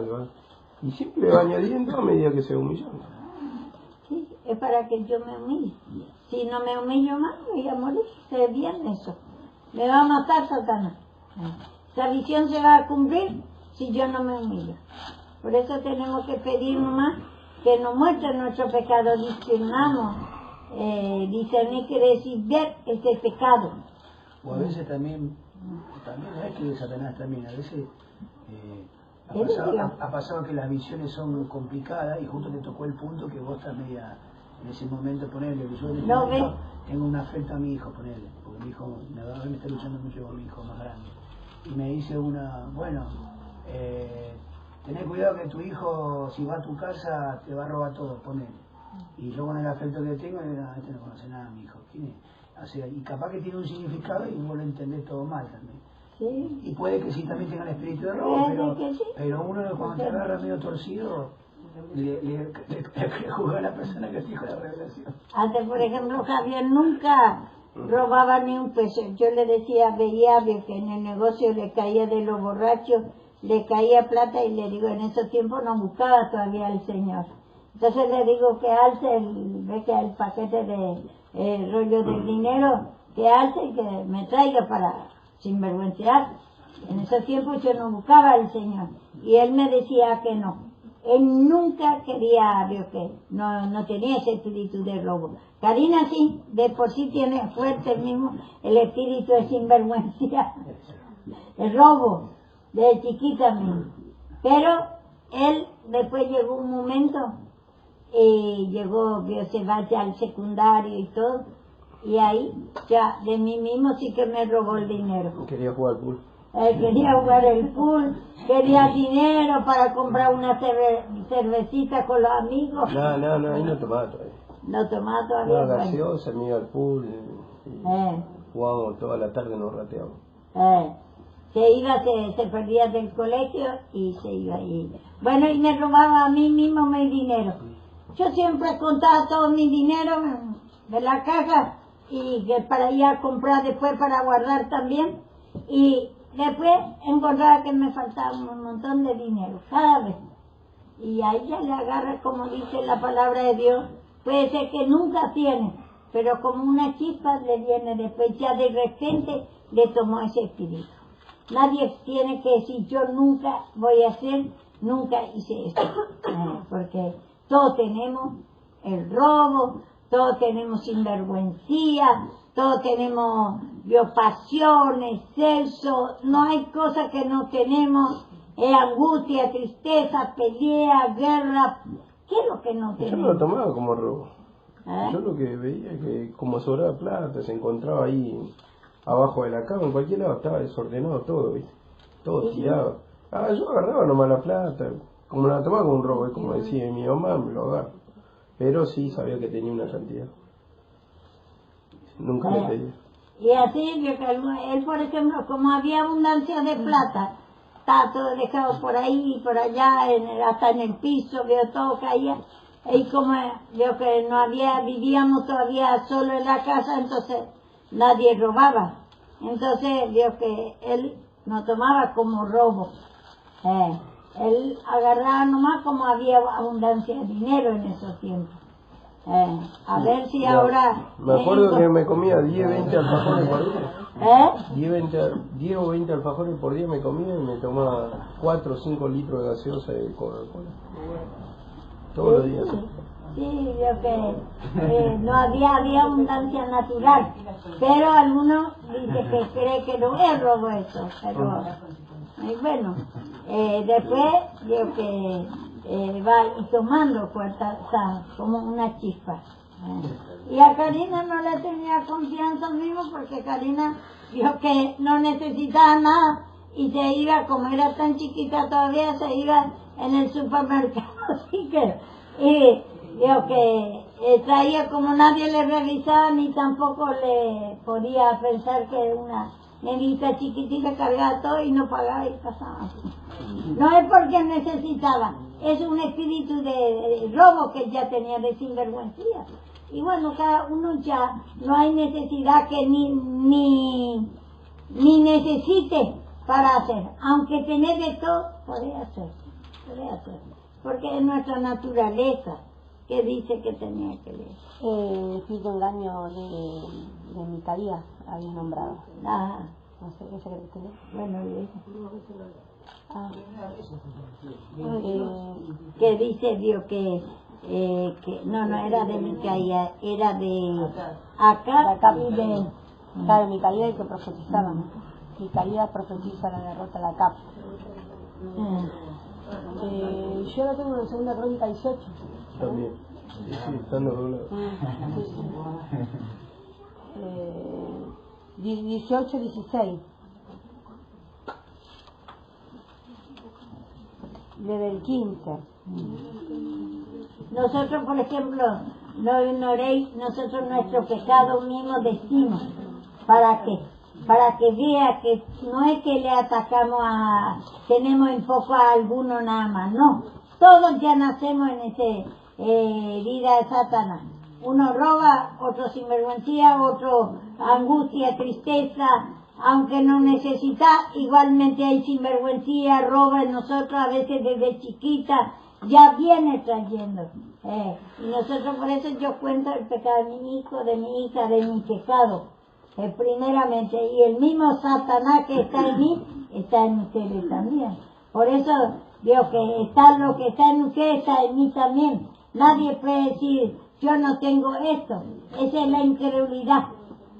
Y siempre le va añadiendo a medida que se va humillando. Sí, es para que yo me humille. Si no me humillo más, voy a morir. Se viene eso. Me va a matar Satanás. Esa visión se va a cumplir si yo no me humillo. Por eso tenemos que pedir nomás que nos muestre nuestro pecado, discernamos. Discernir quiere decir ver ese pecado. O a veces también no es que Satanás también, a veces ha pasado que las visiones son complicadas y justo te tocó el punto que vos estás media, en ese momento ponerle, yo tengo un afecto a mi hijo, ponerle, porque mi hijo me está luchando mucho con mi hijo más grande. Y me dice tenés cuidado que tu hijo, si va a tu casa, te va a robar todo, ponele. Y yo con el afecto que tengo, este no conoce nada, mi hijo. ¿Quién es? O sea, y capaz que tiene un significado y vos lo entendés todo mal también. Sí. Y puede que sí también tenga el espíritu de robo, Sí. pero uno cuando te agarra medio torcido, le juzga a la persona que te dijo la revelación. Antes, por ejemplo, Javier nunca robaba ni un peso. Yo le decía, veía que en el negocio le caía de los borrachos, le caía plata y le digo, en esos tiempos no buscaba todavía al Señor. Entonces le digo que alce el paquete de rollo del dinero, que alce y que me traiga para sinvergüencear. En esos tiempos yo no buscaba al Señor. Y él me decía que no. Él nunca quería, no tenía ese espíritu de robo. Karina sí, de por sí tiene fuerte el espíritu de sinvergüenza, el robo, de chiquita mismo. Pero él después llegó un momento, se va ya al secundario y todo, y ahí ya de mí mismo sí que me robó el dinero. Quería jugar al pool. Quería jugar el pool, quería dinero para comprar una cervecita con los amigos. No, ahí no tomaba todavía. No tomaba todavía. No, gaseosa, me iba al pool y jugábamos toda la tarde, nos rateábamos. Se perdía del colegio y se iba ahí. Bueno, y me robaba a mí mismo mi dinero. Yo siempre contaba todo mi dinero de la caja y que para ir a comprar después para guardar también. Y después encontraba que me faltaba un montón de dinero, cada vez. Y a ella le agarra, como dice la palabra de Dios, puede ser que nunca tiene, pero como una chispa le viene después, ya de repente le tomó ese espíritu. Nadie tiene que decir, yo nunca voy a hacer, nunca hice esto. Porque todos tenemos el robo, todos tenemos sinvergüencía, todos tenemos pasiones, sexo, no hay cosa que no tenemos, angustia, tristeza, pelea, guerra. ¿Qué es lo que no tenemos? Yo no lo tomaba como robo. Yo lo que veía es que como sobraba plata, se encontraba ahí abajo de la cama, en cualquier lado estaba desordenado todo, ¿viste? Todo tirado. Yo agarraba nomás la plata, como la tomaba como un robo, es como decía mi mamá, me lo agarro. Pero sí sabía que tenía una cantidad. Nunca le pedí. Y así, él por ejemplo, como había abundancia de plata, estaba todo dejado por ahí y por allá, hasta en el piso, todo caía. Y como que vivíamos todavía solo en la casa, entonces nadie robaba. Entonces que él no tomaba como robo. Él agarraba nomás como había abundancia de dinero en esos tiempos. A ver si ahora... Me acuerdo que me comía 10, 20 alfajores por día. 10 o 20 alfajores por día me comía y me tomaba 4 o 5 litros de gaseosa de Coca-Cola. Todos los días. Sí, no había abundancia natural. Pero algunos dicen que cree que no es robo eso. Pero bueno, después va y tomando fuerza, como una chispa. Y a Karina no le tenía confianza mismo porque Karina vio que no necesitaba nada y se iba, como era tan chiquita todavía, se iba en el supermercado. Así que, traía como nadie le revisaba ni tampoco le podía pensar que una nenita chiquitita cargaba todo y no pagaba y pasaba así. No es porque necesitaba, es un espíritu de robo que ya tenía de sinvergüenza. Y bueno, cada uno ya no hay necesidad que ni necesite para hacer, aunque tener de todo, podría hacer, porque es nuestra naturaleza que dice que tenía que leer. Espíritu engaño de Micaías había nombrado. Ah, no sé qué se le. bueno, Que dice Dios que no era de Micaía, era de Acab y de... Claro, Micaía es el que profetizaba. Micaía profetiza la derrota de Acab. Yo lo tengo en 2 Crónica 18. También. Sí, están doblados. 18, 16. Desde el 15. Nosotros, por ejemplo, no ignoréis, nosotros nuestro pecado mismo decimos. ¿Para qué? Para que vea que no es que le atacamos tenemos en poco a alguno nada más, no. Todos ya nacemos en ese vida de Satanás. Uno roba, otro sinvergüencía, otro angustia, tristeza, aunque no necesita, igualmente hay sinvergüencía, roba en nosotros, a veces desde chiquita, ya viene trayendo. Y nosotros por eso yo cuento el pecado de mi hijo, de mi hija, de mi pecado, primeramente, y el mismo Satanás que está en mí, está en ustedes también. Por eso digo que está lo que está en ustedes, está en mí también. Nadie puede decir, yo no tengo esto. Esa es la incredulidad.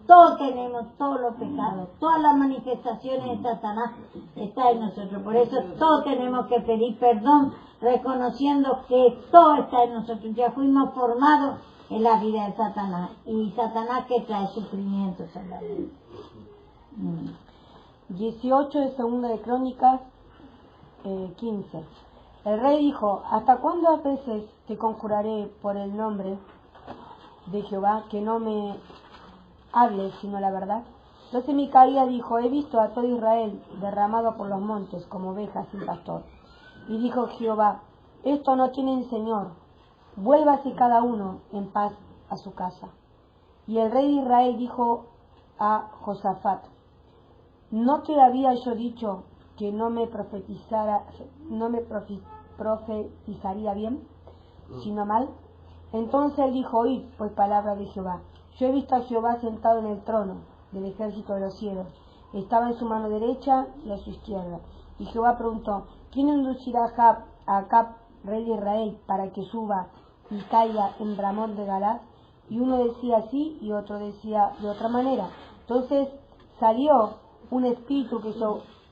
Todos tenemos todos los pecados, todas las manifestaciones de Satanás está en nosotros. Por eso todos tenemos que pedir perdón, reconociendo que todo está en nosotros. Ya fuimos formados en la vida de Satanás. Y Satanás que trae sufrimientos a la vida. 18 de 2 Crónicas 15. El rey dijo, ¿hasta cuándo a veces te conjuraré por el nombre de Jehová que no me hables sino la verdad? Entonces Micaía dijo, he visto a todo Israel derramado por los montes como ovejas sin pastor. Y dijo Jehová, esto no tienen señor, vuélvase cada uno en paz a su casa. Y el rey de Israel dijo a Josafat, ¿no te había yo dicho que no me profetizaría bien, sino mal? Entonces él dijo, oíd pues palabra de Jehová. Yo he visto a Jehová sentado en el trono del ejército de los cielos. Estaba en su mano derecha y a su izquierda. Y Jehová preguntó, ¿quién inducirá a Acab, rey de Israel, para que suba y caiga en Ramón de Galad? Y uno decía así y otro decía de otra manera. Entonces salió un espíritu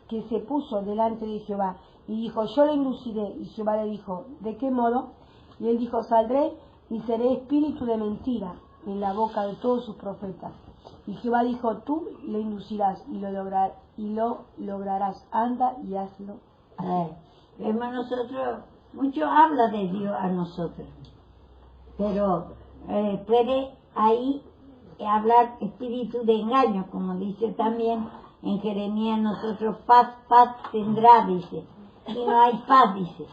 que se puso delante de Jehová y dijo, yo le induciré. Y Jehová le dijo, ¿de qué modo? Y él dijo, saldré y seré espíritu de mentira en la boca de todos sus profetas. Y Jehová dijo, tú le inducirás y lo lograrás, anda y hazlo. Vemos nosotros, mucho habla de Dios a nosotros, pero puede ahí hablar espíritu de engaño, como dice también en Jeremías, nosotros paz tendrá, dice, y no hay paz, dice.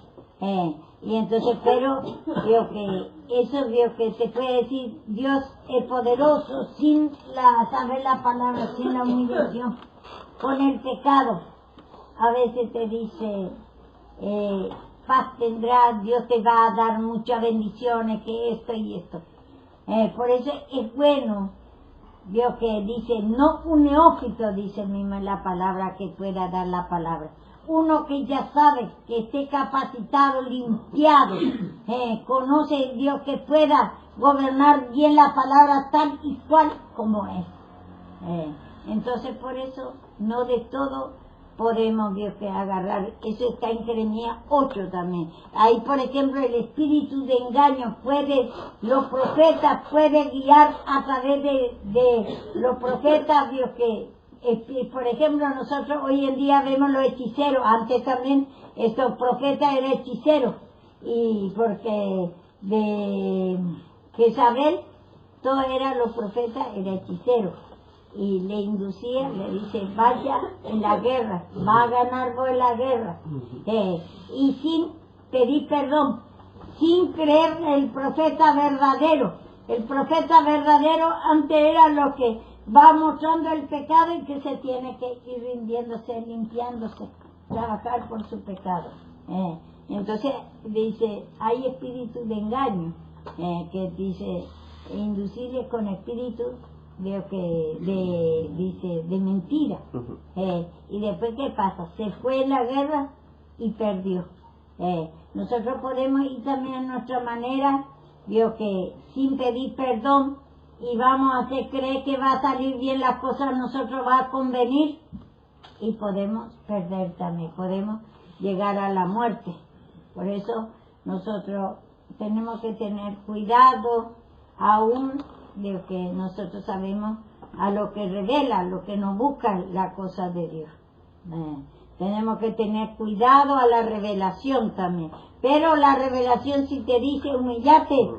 Y entonces, pero veo que eso veo que se puede decir, Dios es poderoso sin saber la palabra, sin la humillación, con el pecado. A veces te dice, paz tendrás, Dios te va a dar muchas bendiciones, que esto y esto. Por eso es bueno, veo que dice, no un neófito, dice mismo en la palabra, que pueda dar la palabra. Uno que ya sabe, que esté capacitado, limpiado, conoce Dios, que pueda gobernar bien la palabra tal y cual como es. Entonces por eso no de todo podemos, Dios, que agarrar. Eso está en Jeremías 8 también. Ahí, por ejemplo, el espíritu de engaño los profetas puede guiar a través de los profetas, Dios, que por ejemplo, nosotros hoy en día vemos los hechiceros. Antes también estos profetas eran hechiceros. Y porque de Jezabel, todos eran los profetas, eran hechiceros. Y le inducía, le dice, vaya en la guerra, va a ganar vos en la guerra. Y sin pedir perdón, sin creer en el profeta verdadero. El profeta verdadero antes era lo que va mostrando el pecado y que se tiene que ir rindiéndose, limpiándose, trabajar por su pecado. Entonces dice, hay espíritu de engaño, que dice, inducirle con espíritu veo que dice de mentira. Y después, ¿qué pasa? Se fue la guerra y perdió. Nosotros podemos ir también a nuestra manera, veo que sin pedir perdón, y vamos a hacer creer que va a salir bien las cosas, a nosotros va a convenir, y podemos perder también, podemos llegar a la muerte. Por eso nosotros tenemos que tener cuidado aún de lo que nosotros sabemos, a lo que revela, lo que nos busca la cosa de Dios. Tenemos que tener cuidado a la revelación también. Pero la revelación, si te dice humillate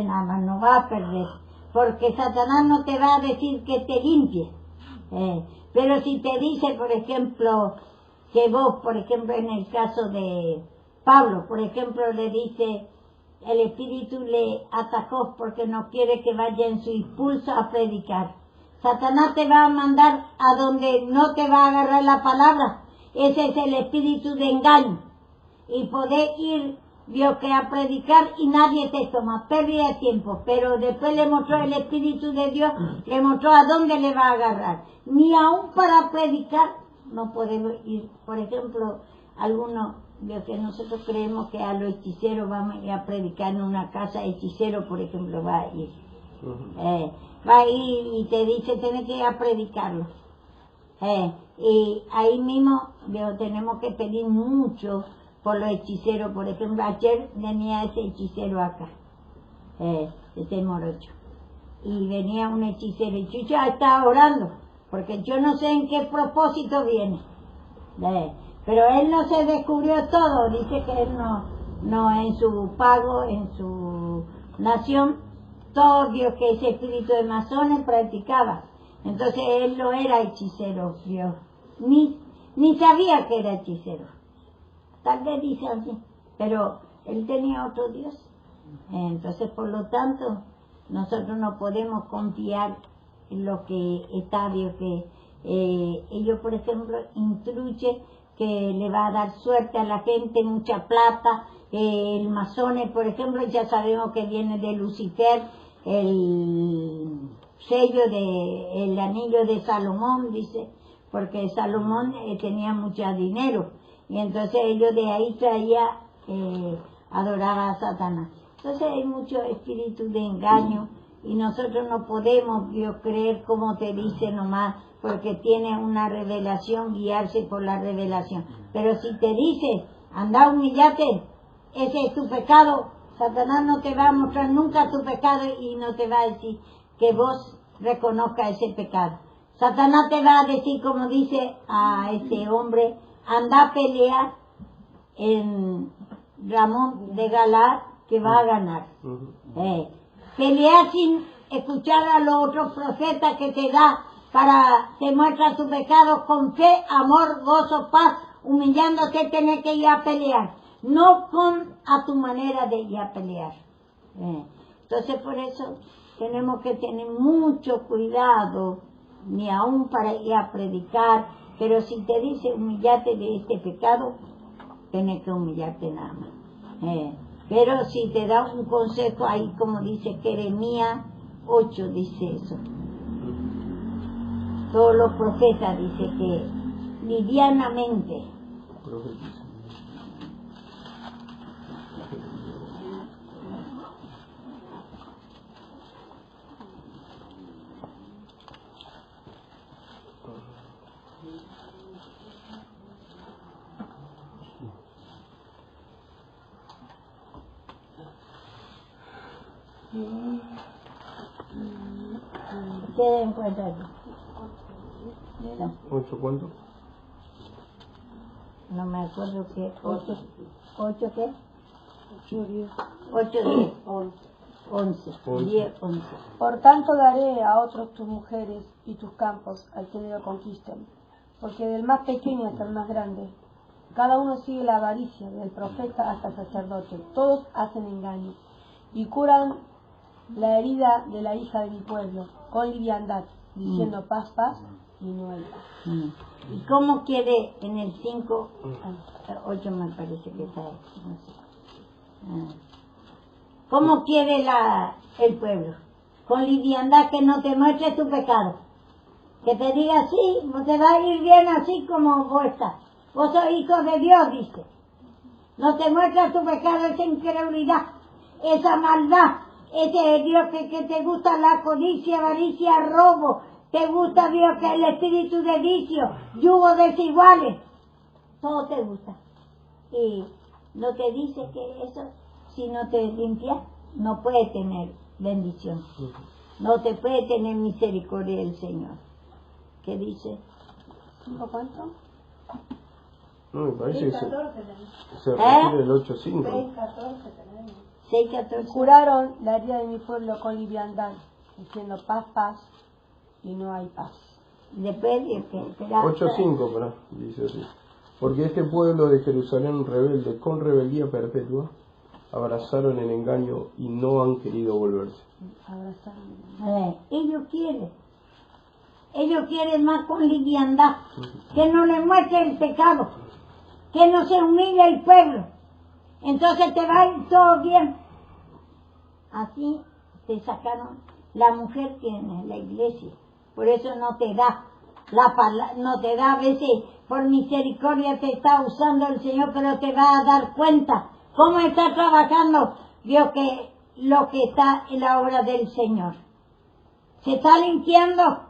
nada más, no va a perder. Porque Satanás no te va a decir que te limpies. Pero si te dice, por ejemplo, que vos, por ejemplo, en el caso de Pablo, por ejemplo, le dice, el Espíritu le atacó porque no quiere que vaya en su impulso a predicar. Satanás te va a mandar a donde no te va a agarrar la palabra. Ese es el espíritu de engaño. Y poder ir, vio que a predicar y nadie te toma, pérdida de tiempo. Pero después le mostró el Espíritu de Dios, le mostró a dónde le va a agarrar. Ni aún para predicar no podemos ir. Por ejemplo, algunos, vio que nosotros creemos que a los hechiceros vamos a ir a predicar en una casa, hechicero, por ejemplo, va a ir. Va a ir y te dice, tienes que ir a predicarlo. Y ahí mismo tenemos que pedir mucho por los hechiceros. Por ejemplo, ayer venía ese hechicero acá, ese morocho, y venía un hechicero y yo ya estaba orando porque yo no sé en qué propósito viene, pero él no se descubrió todo. Dice que él no en su pago, en su nación, todo Dios, que ese espíritu de masones practicaba. Entonces él no era hechicero, Dios, ni sabía que era hechicero. Tal vez dice así, pero él tenía otro Dios. Entonces, por lo tanto, nosotros no podemos confiar en lo que está, Dios, que ellos, por ejemplo, instruyen que le va a dar suerte a la gente, mucha plata. El masones, por ejemplo, ya sabemos que viene de Lucifer, el sello el anillo de Salomón, dice, porque Salomón tenía mucho dinero, y entonces ellos de ahí adoraba a Satanás. Entonces hay mucho espíritu de engaño, y nosotros no podemos, Dios, creer como te dice nomás, porque tiene una revelación, guiarse por la revelación. Pero si te dice, anda, humillate, ese es tu pecado, Satanás no te va a mostrar nunca tu pecado y no te va a decir que vos reconozcas ese pecado. Satanás te va a decir, como dice a ese hombre, anda a pelear en Ramón de Galaad, que va a ganar. Pelear sin escuchar a los otros profetas que te da te muestra tu pecado con fe, amor, gozo, paz, humillándote, tener que ir a pelear, no a tu manera de ir a pelear. Entonces, por eso tenemos que tener mucho cuidado, ni aún para ir a predicar. Pero si te dice humillate de este pecado, tienes que humillarte nada más. Pero si te da un consejo ahí, como dice Jeremías 8, dice eso. Todos los profetas dice que livianamente. ¿Qué encuentras? ¿8 cuánto? No me acuerdo qué. ¿8 qué? 8, 10, 11. 10, 11. Por tanto daré a otros tus mujeres y tus campos al que lo conquisten, porque del más pequeño hasta el más grande, cada uno sigue la avaricia, del profeta hasta el sacerdote. Todos hacen engaño y curan la herida de la hija de mi pueblo con liviandad, diciendo paz, paz, y no hay paz. ¿Y cómo quiere en el 5, 8 me parece que está, no sé. ¿Cómo quiere el pueblo? con liviandad, que no te muestre tu pecado. Que te diga, sí, te va a ir bien así como vos estás. Vos sos hijo de Dios, dice. No te muestra tu pecado, esa incredulidad, esa maldad, ese Dios que te gusta la codicia, avaricia, robo. Te gusta, Dios, que el espíritu de vicio, yugo desiguales. Todo te gusta. Y no te dice que eso, si no te limpias, no puede tener bendición. No te puede tener misericordia del Señor. ¿Qué dice? ¿Cuánto? No, me parece que 6:14 se refiere el 8.5. 6:14 tenemos. 6:14. Curaron la herida de mi pueblo con liviandad, diciendo paz, paz, y no hay paz. Después de que... 8.5, pará, dice así. Porque este pueblo de Jerusalén rebelde, con rebeldía perpetua, abrazaron el engaño y no han querido volverse. Abrazaron. Ellos quieren más con liviandad, que no le muestre el pecado, que no se humille el pueblo. Entonces te va a ir todo bien. Así te sacaron la mujer que en la iglesia. Por eso no te da no te da, a veces por misericordia te está usando el Señor, pero te va a dar cuenta cómo está trabajando Dios, que lo que está en la obra del Señor. Se está limpiando,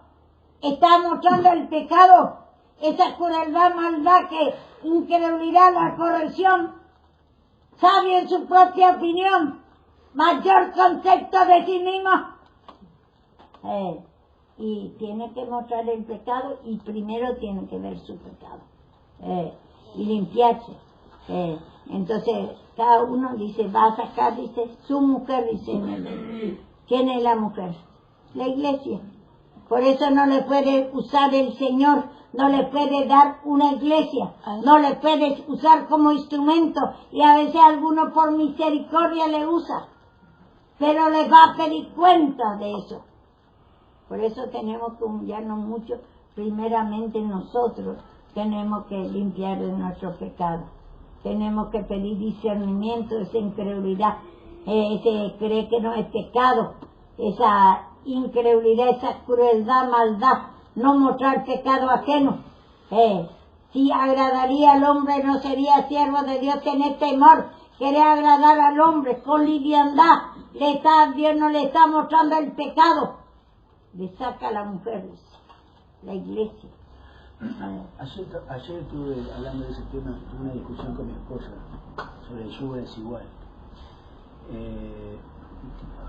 está mostrando el pecado, esa crueldad, maldad, que incredulidad, la corrección, sabio en su propia opinión, mayor concepto de sí mismo. Y tiene que mostrar el pecado y primero tiene que ver su pecado y limpiarse. Entonces cada uno dice, va a sacar, dice, su mujer, dice, ¿quién es la mujer? La iglesia. Por eso no le puede usar el Señor, no le puede dar una iglesia, no le puede usar como instrumento, y a veces alguno por misericordia le usa, pero le va a pedir cuenta de eso. Por eso tenemos que humillarnos mucho. Primeramente nosotros tenemos que limpiar de nuestro pecado. Tenemos que pedir discernimiento, esa incredulidad, ese cree que no es pecado, esa incredulidad, esa crueldad, maldad, no mostrar pecado ajeno. Si agradaría al hombre, no sería siervo de Dios, tener temor, querer agradar al hombre con liviandad. Dios no le está mostrando el pecado. Le saca a la mujer, la iglesia. Ayer estuve hablando de ese tema, tuve una discusión con mi esposa sobre el yugo desigual.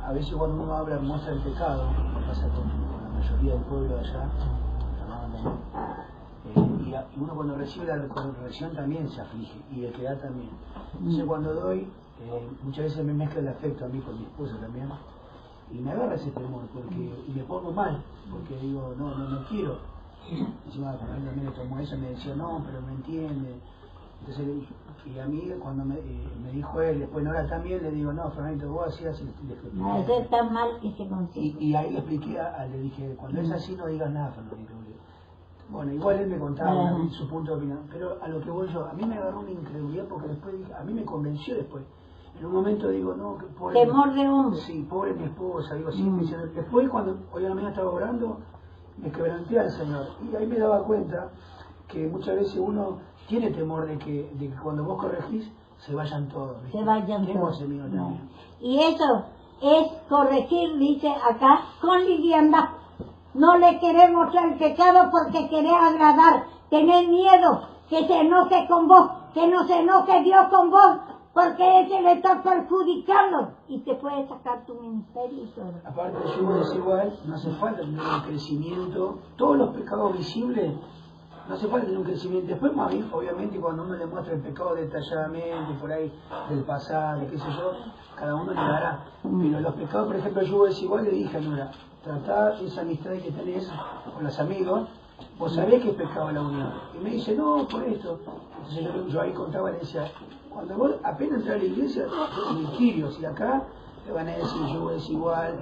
A veces cuando uno habla, muestra el pecado, como pasa con la mayoría del pueblo de allá, y uno cuando recibe la corrección también se aflige, y el que da también. Entonces cuando doy, muchas veces me mezcla el afecto a mí con mi esposa también, y me agarra ese temor, y me pongo mal, porque digo, no quiero. Encima cuando él también le tomó eso, me decía, no, pero me entiende. Entonces le dije, y a mí cuando me dijo él, después Nora también, le digo, no, Fernando, vos así, le expliqué. No, eso está mal que se consiga. Y ahí le expliqué, le dije, cuando es así no digas nada, Fernando. Bueno, igual él me contaba su punto de opinión, pero a lo que voy yo, a mí me agarró una incredulidad porque después dije, a mí me convenció después. En un momento digo, no, que pobre. Temor de hombre. Sí, pobre mi esposa, digo, sí, diciendo. Después cuando hoy a la mañana estaba orando, me quebranté al Señor. Y ahí me daba cuenta que muchas veces uno tiene temor de que cuando vos corregís, se vayan todos. ¿Viste? Se vayan tengo todos. ese miedo también. Y eso es corregir, dice acá, con liviandad. No le querés mostrar el pecado porque querés agradar, tener miedo, que se enoje con vos, que no se enoje Dios con vos, porque ese le está perjudicando y te puede sacar tu ministerio y todo. Aparte del yugo desigual, no hace falta tener un crecimiento, todos los pecados visibles, no hace falta tener un crecimiento. Después, más bien, obviamente, cuando uno le muestra el pecado detalladamente, por ahí, del pasado, qué sé yo, cada uno le dará. Pero los pecados, por ejemplo, el yugo desigual, le dije a Nora, tratá esa amistad que tenés con los amigos, vos sabés que es pecado la unión. Y me dice, no, por esto. Entonces yo ahí contaba, le decía, cuando vos apenas entras a la iglesia, ministerios, y acá te van a decir yugo desigual,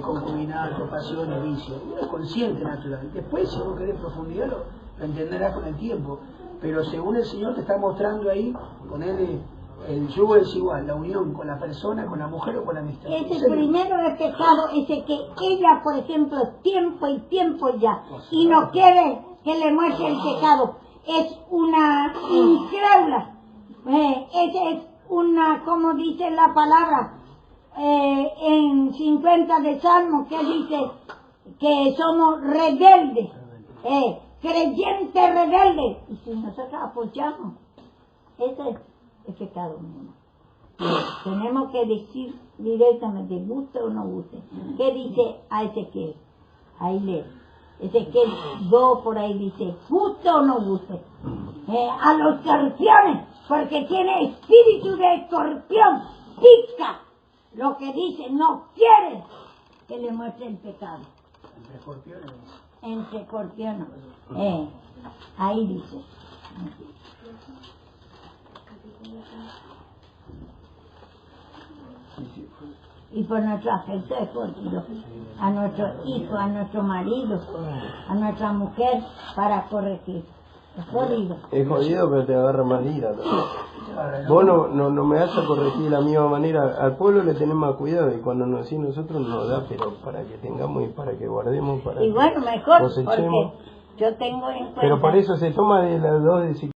concubinato, pasiones, vicios. Uno es consciente, natural. Después, si vos querés profundidad, lo entenderás con el tiempo. Pero según el Señor te está mostrando ahí, ponerle el yugo es igual, la unión con la persona, con la mujer o con la amistad. Ese primero es pecado, ese que ella, por ejemplo, tiempo y tiempo ya, y no quiere que le muestre el pecado. Es una incrédula. Esa es una, como dice la palabra, en 50 de Salmo, que dice que somos rebeldes, creyentes rebeldes. Y si nosotros apoyamos, ese es el pecado mismo. Tenemos que decir directamente, guste o no guste. ¿Qué dice a Ezequiel? Ahí lee. Ezequiel 2 por ahí dice, guste o no guste. A los escorpiones, porque tiene espíritu de escorpión, pica. Lo que dice, no quiere que le muestre el pecado. Entre escorpiones. Entre escorpiones. Ahí dice. Y por nuestro afecto escondido a nuestro hijo, a nuestro marido, a nuestra mujer, para corregir. Es jodido. Es jodido, pero te agarra más ira, ¿no? Vos no me vas a corregir de la misma manera. Al pueblo le tenemos más cuidado y cuando nos decís nosotros nos da, pero para que tengamos y para que guardemos, para y bueno, mejor, cosechemos. porque yo tengo en cuenta... Pero por eso se toma de las dos decisiones.